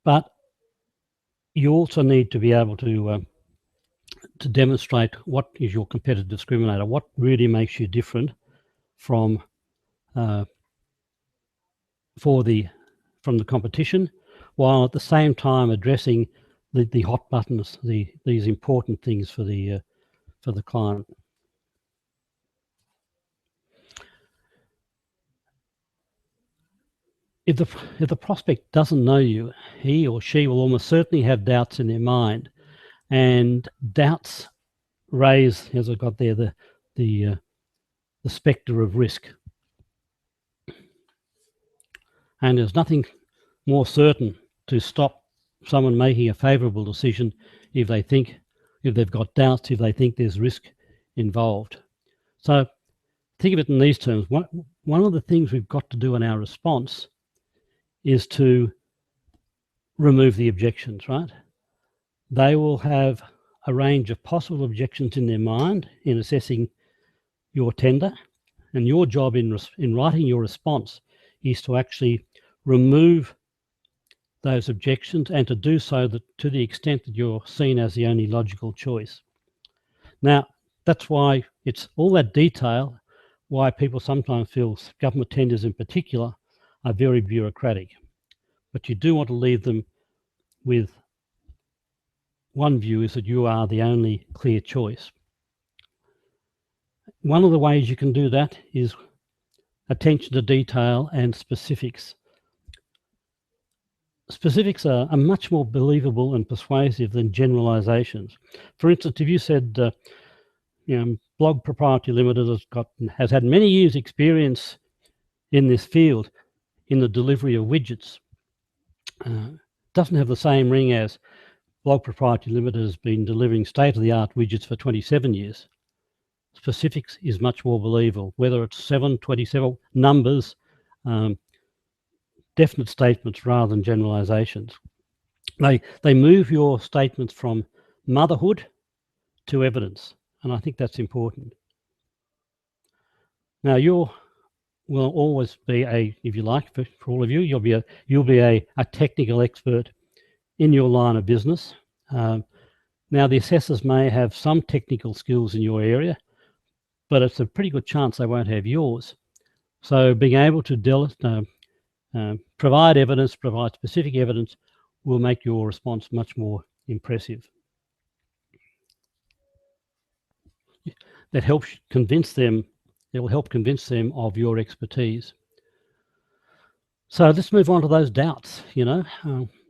But you also need to be able to demonstrate what is your competitive discriminator, what really makes you different from the competition, while at the same time addressing the hot buttons, these important things for the client. If the prospect doesn't know you, he or she will almost certainly have doubts in their mind, and doubts raise, as I got there, the spectre of risk. And there's nothing more certain to stop someone making a favourable decision if they've got doubts, if they think there's risk involved. So think of it in these terms. One of the things we've got to do in our response is to remove the objections, right? They will have a range of possible objections in their mind in assessing your tender, and your job in writing your response is to actually remove those objections, and to do so to the extent that you're seen as the only logical choice. Now, that's why it's all that detail, why people sometimes feel government tenders in particular are very bureaucratic. But you do want to leave them with one view, is that you are the only clear choice. One of the ways you can do that is attention to detail and specifics. Specifics are much more believable and persuasive than generalizations. For instance, if you said, Blog Proprietary Limited has had many years' experience in this field in the delivery of widgets, doesn't have the same ring as Blog Proprietary Limited has been delivering state-of-the-art widgets for 27 years. Specifics is much more believable, whether it's 7, 27 numbers, definite statements rather than generalizations. They move your statements from motherhood to evidence, and I think that's important. Now, you will always be if you like, for all of you, you'll be a technical expert in your line of business. Now, the assessors may have some technical skills in your area, but it's a pretty good chance they won't have yours. So being able to provide evidence, provide specific evidence, will make your response much more impressive. That helps convince them. It will help convince them of your expertise. So let's move on to those doubts.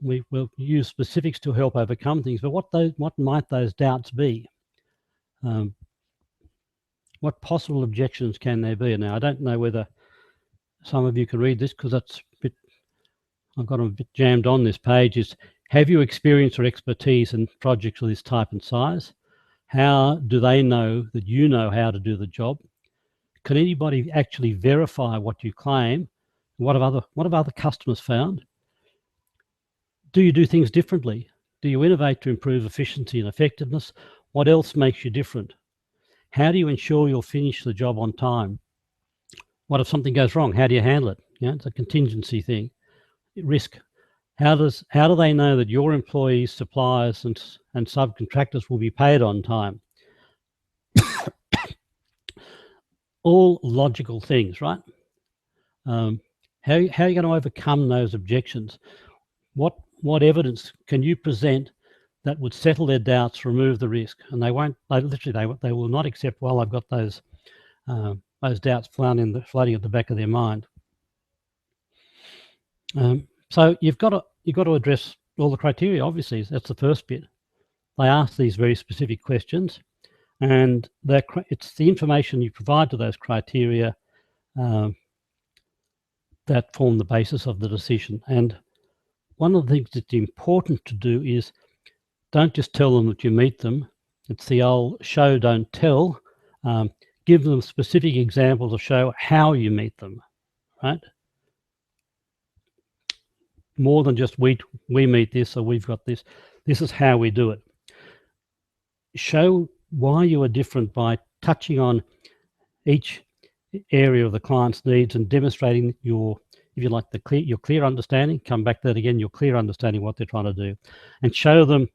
We will use specifics to help overcome things, but what might those doubts be? What possible objections can there be? Now, I don't know whether some of you can read this, because I've got a bit jammed on this page. Is, have you experience or expertise in projects of this type and size? How do they know that you know how to do the job? Can anybody actually verify what you claim? What have other customers found? Do you do things differently? Do you innovate to improve efficiency and effectiveness? What else makes you different? How do you ensure you'll finish the job on time? What if something goes wrong? How do you handle it? It's a contingency thing. Risk. How do they know that your employees, suppliers, and subcontractors will be paid on time? All logical things, right? How are you going to overcome those objections? What evidence can you present that would settle their doubts, remove the risk? And they won't. They will not accept. Well, I've got those doubts floating at the back of their mind. So you've got to address all the criteria. Obviously, that's the first bit. They ask these very specific questions, and it's the information you provide to those criteria that form the basis of the decision. And one of the things that's important to do is, don't just tell them that you meet them. It's the old show, don't tell. Give them specific examples of show how you meet them, right? More than just we meet this, or we've got this. This is how we do it. Show why you are different by touching on each area of the client's needs and demonstrating if if you like, your clear understanding, come back to that again, your clear understanding what they're trying to do, and show them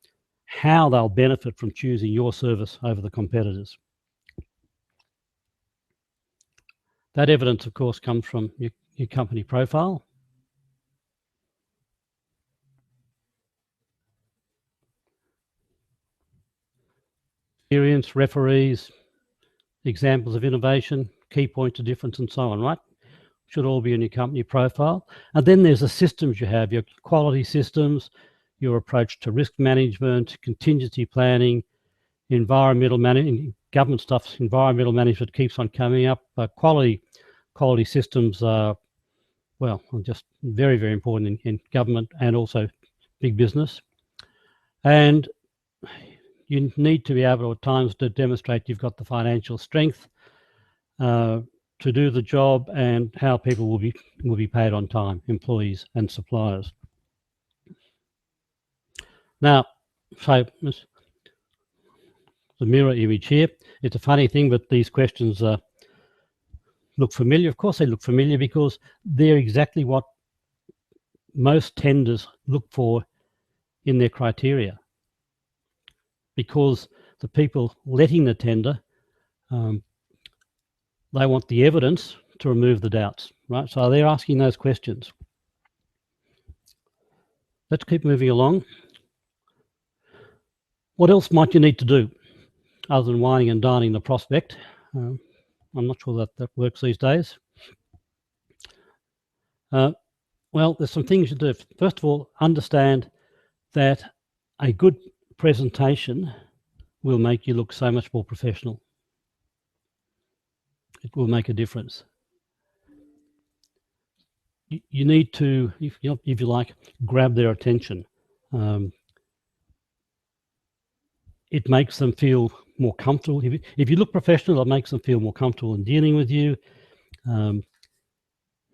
how they'll benefit from choosing your service over the competitors. That evidence, of course, comes from your company profile. Experience, referees, examples of innovation, key points of difference, and so on, right? Should all be in your company profile. And then there's the systems you have, your quality systems, your approach to risk management, contingency planning, environmental management, government stuff, environmental management keeps on coming up. Quality systems are, well, just very, very important in government and also big business. And you need to be able at times to demonstrate you've got the financial strength to do the job, and how people will be paid on time, employees and suppliers. Now, so the mirror image here. It's a funny thing, but these questions look familiar. Of course they look familiar, because they're exactly what most tenders look for in their criteria. Because the people letting the tender, they want the evidence to remove the doubts, right? So they're asking those questions. Let's keep moving along. What else might you need to do other than wining and dining the prospect? I'm not sure that works these days. Well, there's some things you do. First of all, understand that a good presentation will make you look so much more professional. It will make a difference. You need to, if you like, grab their attention. It makes them feel more comfortable. If you look professional, it makes them feel more comfortable in dealing with you.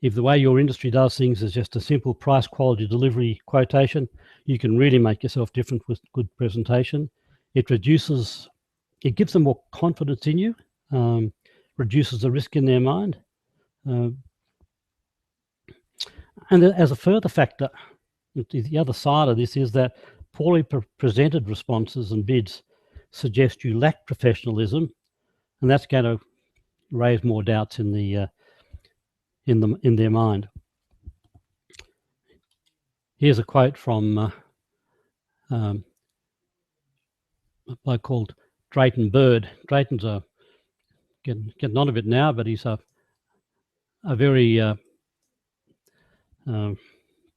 If the way your industry does things is just a simple price, quality, delivery quotation, you can really make yourself different with good presentation. It gives them more confidence in you, reduces the risk in their mind. And as a further factor, the other side of this is that poorly presented responses and bids suggest you lack professionalism, and that's going to raise more doubts in their mind. Here's a quote from a bloke called Drayton Bird. Drayton's getting on a bit now, but he's a very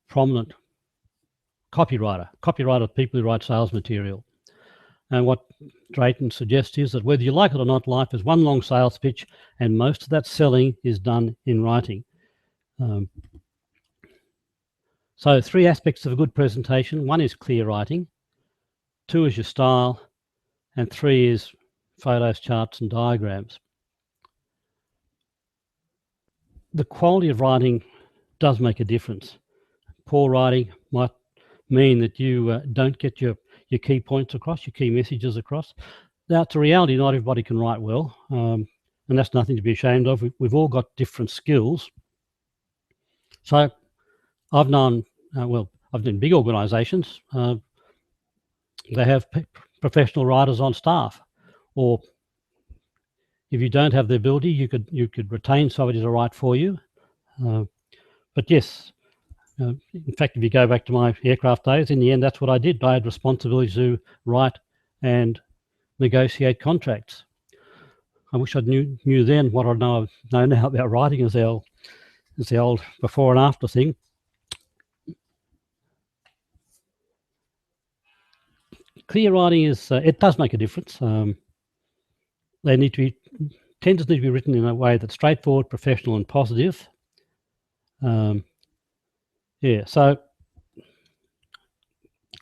prominent copywriter of people who write sales material. And what Drayton suggests is that whether you like it or not, life is one long sales pitch, and most of that selling is done in writing. So 3 aspects of a good presentation. 1 is clear writing, 2 is your style, and 3 is photos, charts, and diagrams. The quality of writing does make a difference. Poor writing might mean that you don't get your key points across, your key messages across. Now, it's a reality, not everybody can write well, and that's nothing to be ashamed of. We've all got different skills. So I've known, I've been in big organisations. They have professional writers on staff, or if you don't have the ability, you could retain somebody to write for you. But yes, in fact, if you go back to my aircraft days, in the end, that's what I did. I had responsibility to write and negotiate contracts. I wish I knew then what I know now about writing as the old before and after thing. Clear writing is it does make a difference. Tenders need to be written in a way that's straightforward, professional, and positive. So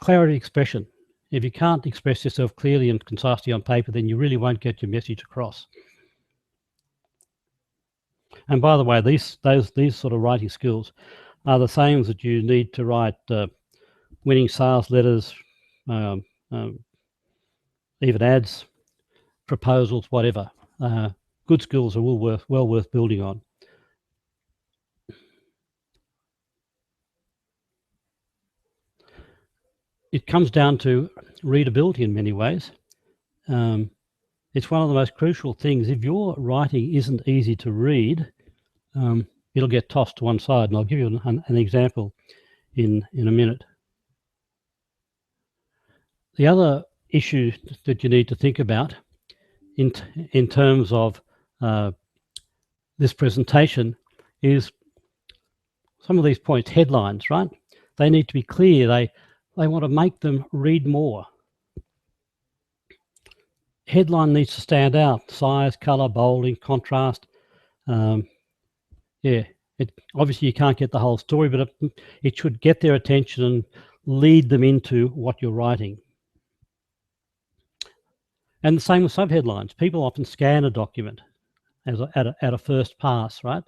clarity expression. If you can't express yourself clearly and concisely on paper, then you really won't get your message across. And by the way, these sort of writing skills are the same that you need to write winning sales letters, even ads, proposals, whatever. Good skills are well worth building on. it comes down to readability in many ways. It's one of the most crucial things. If your writing isn't easy to read, it'll get tossed to one side. And I'll give you an example in a minute. The other issue that you need to think about in terms of this presentation is some of these points, headlines, right? They need to be clear. They want to make them read more. Headline needs to stand out: size, color, bolding, contrast. Yeah, obviously you can't get the whole story, but it should get their attention and lead them into what you're writing. And the same with subheadlines. People often scan a document at a first pass, right?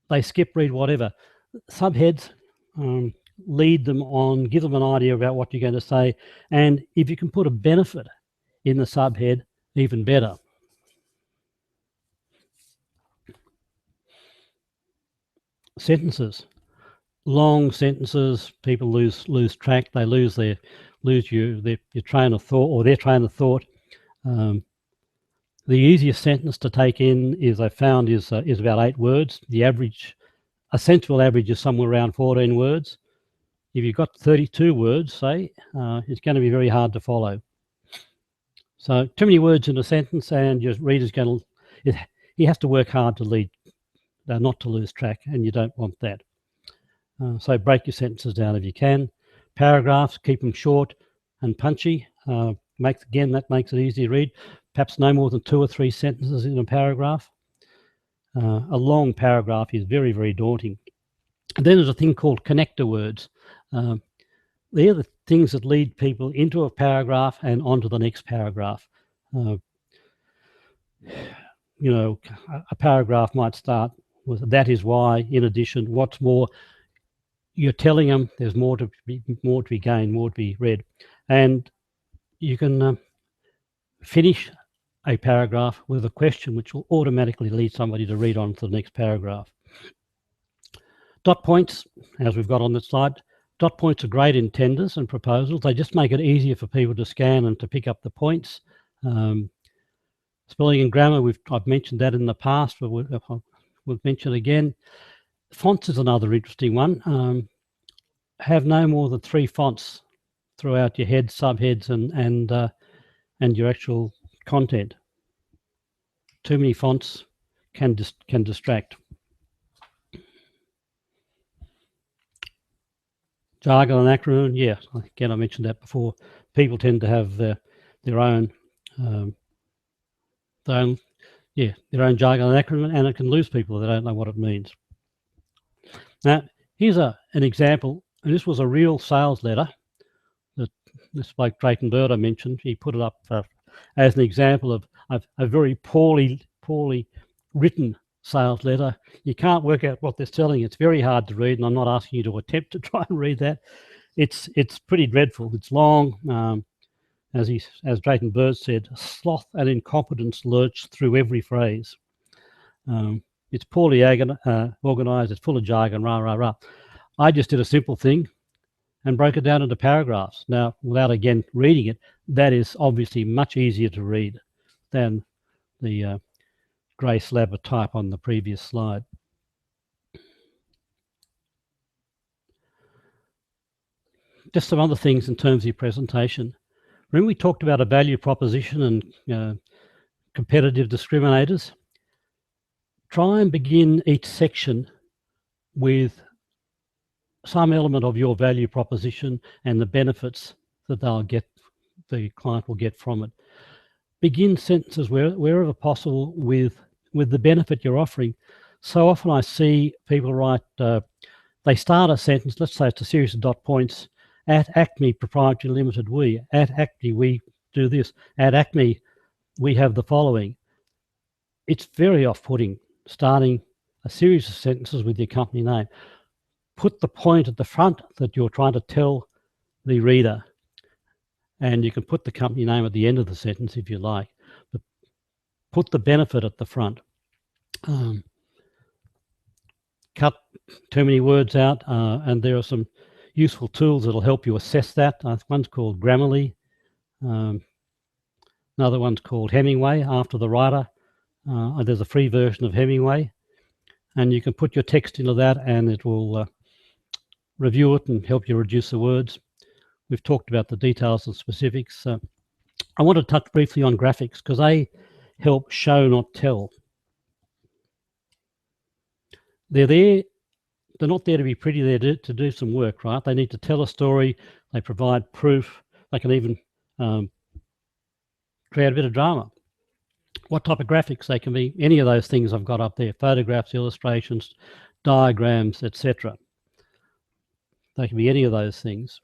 They skip, read, whatever. Subheads lead them on, give them an idea about what you're going to say. And if you can put a benefit in the subhead, even better. Sentences. Long sentences, people lose track. They lose your train of thought, or their train of thought. The easiest sentence to take in is about 8 words. A sensible average is somewhere around 14 words. If you've got 32 words, say, it's going to be very hard to follow. So too many words in a sentence, and your reader's going to. He has to work hard to lead, not to lose track, and you don't want that. So break your sentences down if you can. Paragraphs, keep them short and punchy. That makes it easy to read. Perhaps no more than 2 or 3 sentences in a paragraph. A long paragraph is very, very daunting. And then there's a thing called connector words. They're the things that lead people into a paragraph and onto the next paragraph. A paragraph might start with "that is why," "in addition," "what's more." You're telling them there's more to be gained, more to be read. And you can finish a paragraph with a question which will automatically lead somebody to read on to the next paragraph. Dot points, as we've got on this slide, dot points are great in tenders and proposals. They just make it easier for people to scan and to pick up the points. Spelling and grammar, I've mentioned that in the past, but we'll mention it again. Fonts is another interesting one. Have no more than 3 fonts throughout your heads, subheads, and your actual content. Too many fonts can distract. Jargon and acronym, yeah. Again, I mentioned that before. People tend to have their own jargon and acronym, and it can lose people if they don't know what it means. Now, here's an example, and this was a real sales letter that this bloke Drayton Bird I mentioned. He put it up as an example of a very poorly written sales letter. You can't work out what they're selling. It's very hard to read, and I'm not asking you to attempt to try and read that. It's pretty dreadful. It's long. As Drayton Bird said, sloth and incompetence lurch through every phrase. It's poorly organized. It's full of jargon, rah, rah, rah. I just did a simple thing and broke it down into paragraphs. Now, without again reading it, that is obviously much easier to read than the grey slab of type on the previous slide. Just some other things in terms of your presentation. Remember we talked about a value proposition and competitive discriminators? Try and begin each section with some element of your value proposition and the benefits that the client will get from it. Begin sentences wherever possible with the benefit you're offering. So often I see people write, they start a sentence, let's say it's a series of dot points, "At Acme Proprietary Limited, we." At Acme, we do this. At Acme, we have the following. It's very off-putting, starting a series of sentences with your company name. Put the point at the front that you're trying to tell the reader, and you can put the company name at the end of the sentence if you like, but put the benefit at the front. Cut too many words out, and there are some, useful tools that'll help you assess that. One's called Grammarly. Another one's called Hemingway, after the writer. There's a free version of Hemingway, and you can put your text into that and it will review it and help you reduce the words. We've talked about the details and specifics. I want to touch briefly on graphics because they help show, not tell. They're there. They're not there to be pretty, they're to do some work, right? They need to tell a story. They provide proof. They can even create a bit of drama. What type of graphics? They can be any of those things I've got up there: photographs, illustrations, diagrams, etc. They can be any of those things.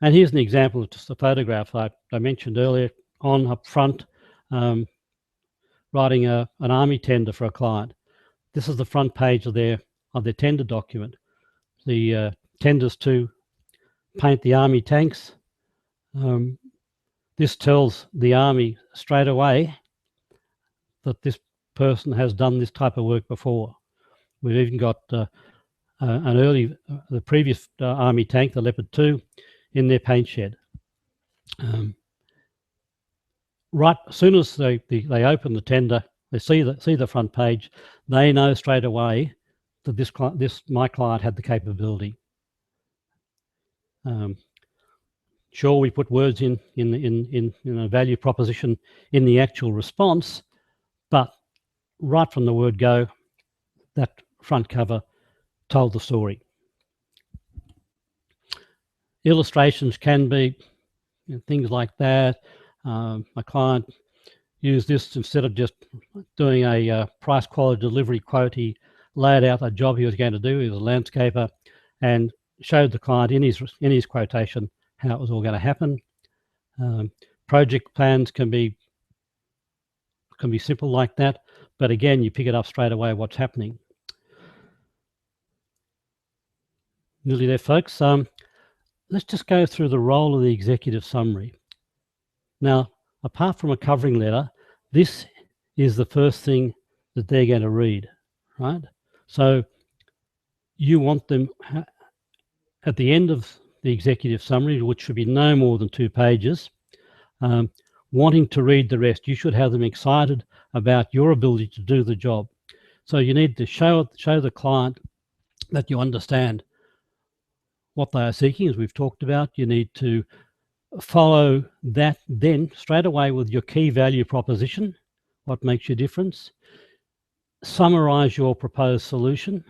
And here's an example of just a photograph I mentioned earlier on up front, writing an army tender for a client. This is the front page of their tender document. The tenders to paint the army tanks. This tells the army straight away that this person has done this type of work before. We've even got the previous army tank, the Leopard 2, in their paint shed. Right as soon as they open the tender, they see the front page, they know straight away that my client had the capability. Sure, we put words in a value proposition in the actual response, but right from the word go, that front cover told the story. Illustrations can be things like that. My client used this instead of just doing a price quality delivery quote. He laid out a job he was going to do. He was a landscaper and showed the client in his quotation how it was all going to happen. Project plans can be simple like that, but again, you pick it up straight away what's happening. Nearly there, folks. Let's just go through the role of the executive summary. Now, apart from a covering letter, this is the first thing that they're going to read, right? So you want them at the end of the executive summary, which should be no more than 2 pages, wanting to read the rest. You should have them excited about your ability to do the job. So you need to show the client that you understand what they are seeking, as we've talked about. You need to follow that then straight away with your key value proposition, what makes your difference. Summarize your proposed solution.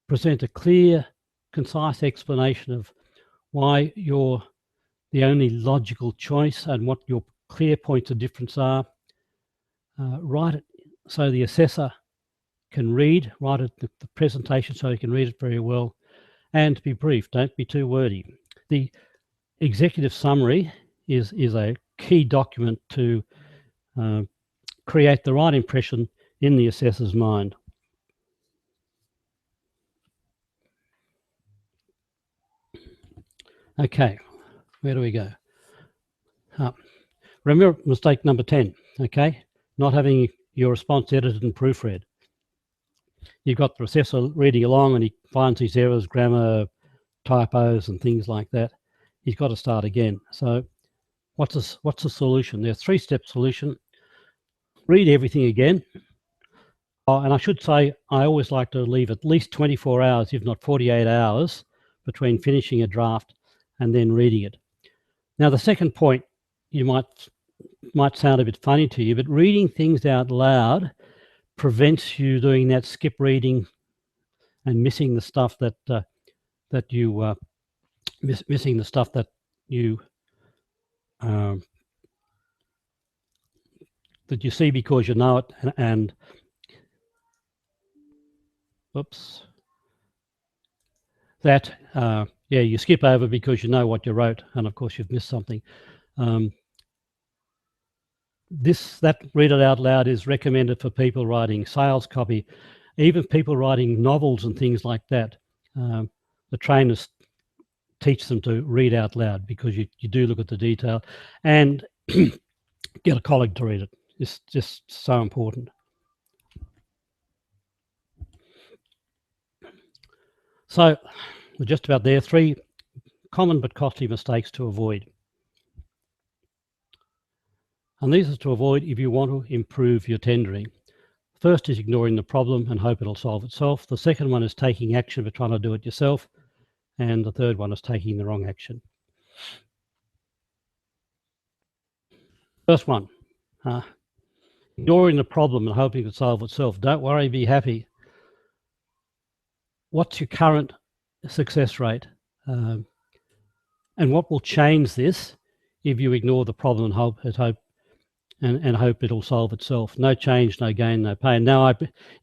Present a clear, concise explanation of why you're the only logical choice and what your clear points of difference are. Write it so the assessor can read. Write it the presentation so he can read it very well. And be brief. Don't be too wordy. The executive summary is a key document to create the right impression in the assessor's mind. Okay, where do we go? Remember mistake number 10, okay? Not having your response edited and proofread. You've got the assessor reading along and he finds these errors, grammar, typos and things like that. He's got to start again. So what's the solution? There's a 3-step solution. Read everything again. And I should say, I always like to leave at least 24 hours, if not 48 hours, between finishing a draft and then reading it. Now, the second point, you might sound a bit funny to you, but reading things out loud prevents you doing that skip reading and missing the stuff that you see because you know it, and oops, that you skip over because you know what you wrote, and of course you've missed something. That read it out loud is recommended for people writing sales copy, even people writing novels and things like that. The trainers teach them to read out loud because you do look at the detail, and get a colleague to read it. It's just so important. So we're just about there. 3 common but costly mistakes to avoid. And these are to avoid if you want to improve your tendering. First is ignoring the problem and hope it'll solve itself. The second one is taking action but trying to do it yourself. And the third one is taking the wrong action. First one, ignoring the problem and hoping to solve itself. Don't worry, be happy. What's your current success rate? And what will change this if you ignore the problem and hope it'll solve itself? No change, no gain, no pain. Now,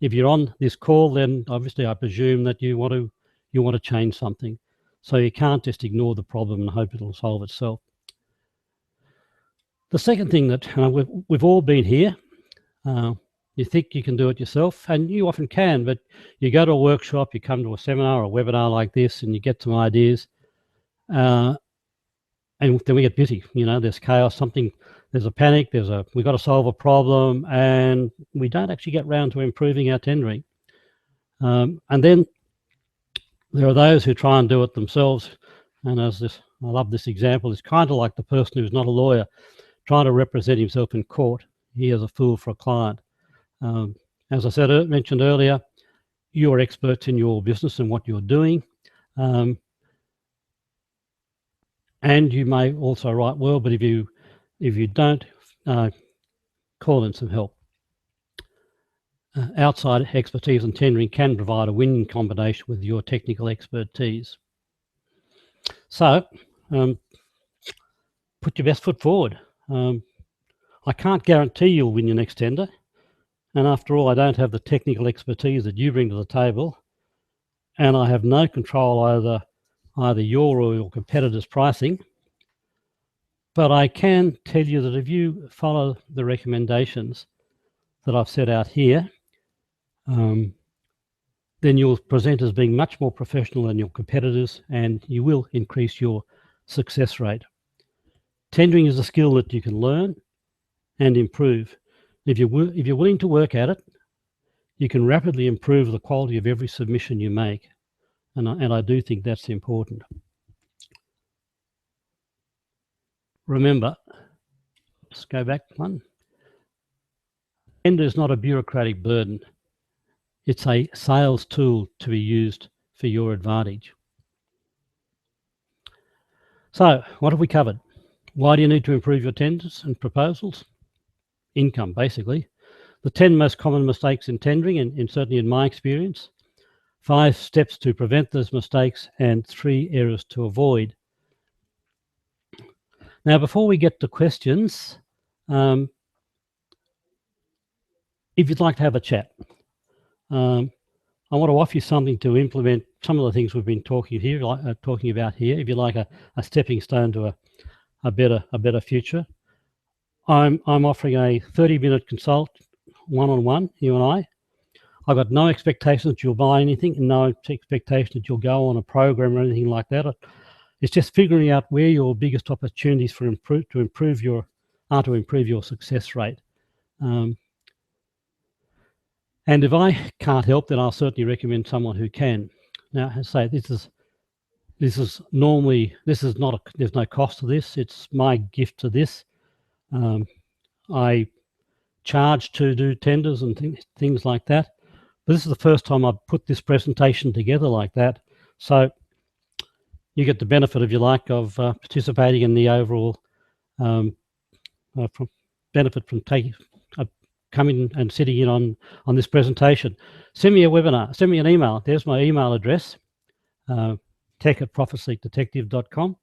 if you're on this call, then obviously I presume that you want to change something. So you can't just ignore the problem and hope it'll solve itself. The second thing that we've all been here, you think you can do it yourself, and you often can, but you go to a workshop, you come to a seminar or a webinar like this, and you get some ideas, and then we get busy. There's chaos, there's a panic, we've got to solve a problem, and we don't actually get round to improving our tendering. And then there are those who try and do it themselves, and I love this example. It's kind of like the person who's not a lawyer trying to represent himself in court. He is a fool for a client. As I mentioned earlier, you're experts in your business and what you're doing, and you may also write well, but if you don't, call in some help. Outside expertise and tendering can provide a winning combination with your technical expertise. So, put your best foot forward. I can't guarantee you'll win your next tender. And after all, I don't have the technical expertise that you bring to the table. And I have no control over either your or your competitors' pricing. But I can tell you that if you follow the recommendations that I've set out here, then you'll present as being much more professional than your competitors, and you will increase your success rate. Tendering is a skill that you can learn and improve. If you're willing to work at it, you can rapidly improve the quality of every submission you make. And I do think that's important. Remember, let's go back one. Tender is not a bureaucratic burden. It's a sales tool to be used for your advantage. So, what have we covered? Why do you need to improve your tenders and proposals? Income, basically. The 10 most common mistakes in tendering, and certainly in my experience. 5 steps to prevent those mistakes, and 3 errors to avoid. Now, before we get to questions, if you'd like to have a chat, I want to offer you something to implement some of the things we've been talking about here. If you like a stepping stone to a better future, I'm offering a 30-minute consult, one-on-one, you and I. I've got no expectation that you'll buy anything, and no expectation that you'll go on a program or anything like that. It's just figuring out where your biggest opportunities to improve your success rate. And if I can't help, then I'll certainly recommend someone who can. Now, as I say, there's no cost to this. It's my gift to this. I charge to do tenders and things like that. But this is the first time I've put this presentation together like that. So you get the benefit, if you like, of participating in the overall benefit from coming and sitting in on this presentation. Send me a webinar, send me an email. There's my email address, tech@profitseekdetective.com.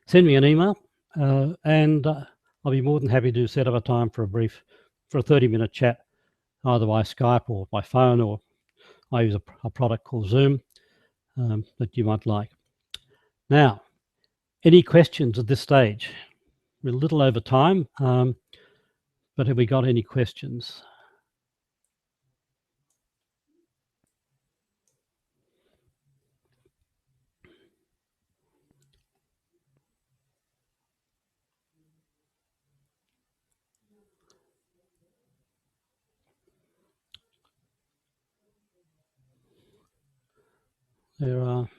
Send me an email, and I'll be more than happy to set up a time for a 30-minute chat, either by Skype or by phone, or I use a product called Zoom that you might like. Now, any questions at this stage? We're a little over time, but have we got any questions? There are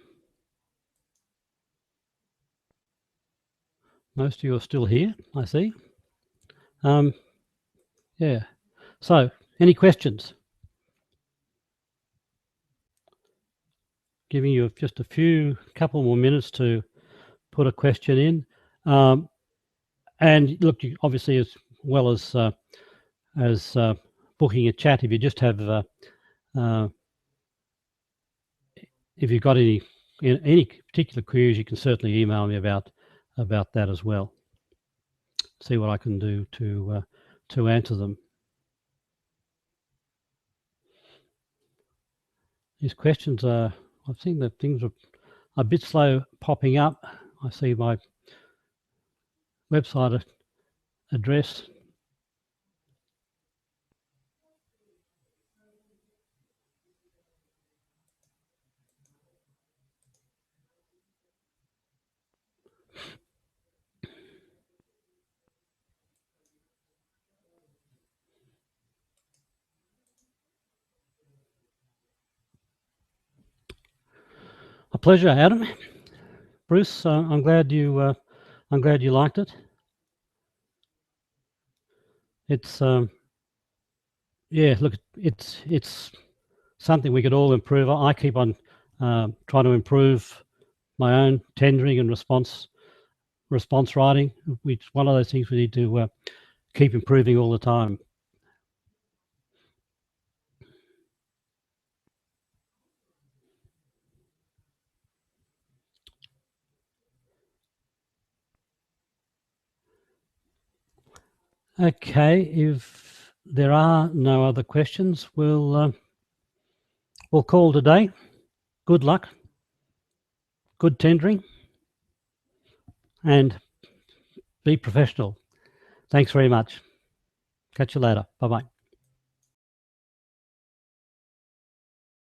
most of you are still here, I see. Yeah. So, any questions? Giving you just a couple more minutes to put a question in. And look, obviously, as well as booking a chat, if you just have, if you've got any particular queries, you can certainly email me about that as well. See what I can do to answer them. These questions are, I've seen that things are a bit slow popping up. I see my website address. A pleasure, Adam. Bruce, I'm glad you liked it. It's yeah, look, it's something we could all improve. I keep on trying to improve my own tendering and response writing. It's one of those things we need to keep improving all the time. Okay, if there are no other questions, we'll call today. Good luck, good tendering, and be professional. Thanks very much. Catch you later. Bye-bye.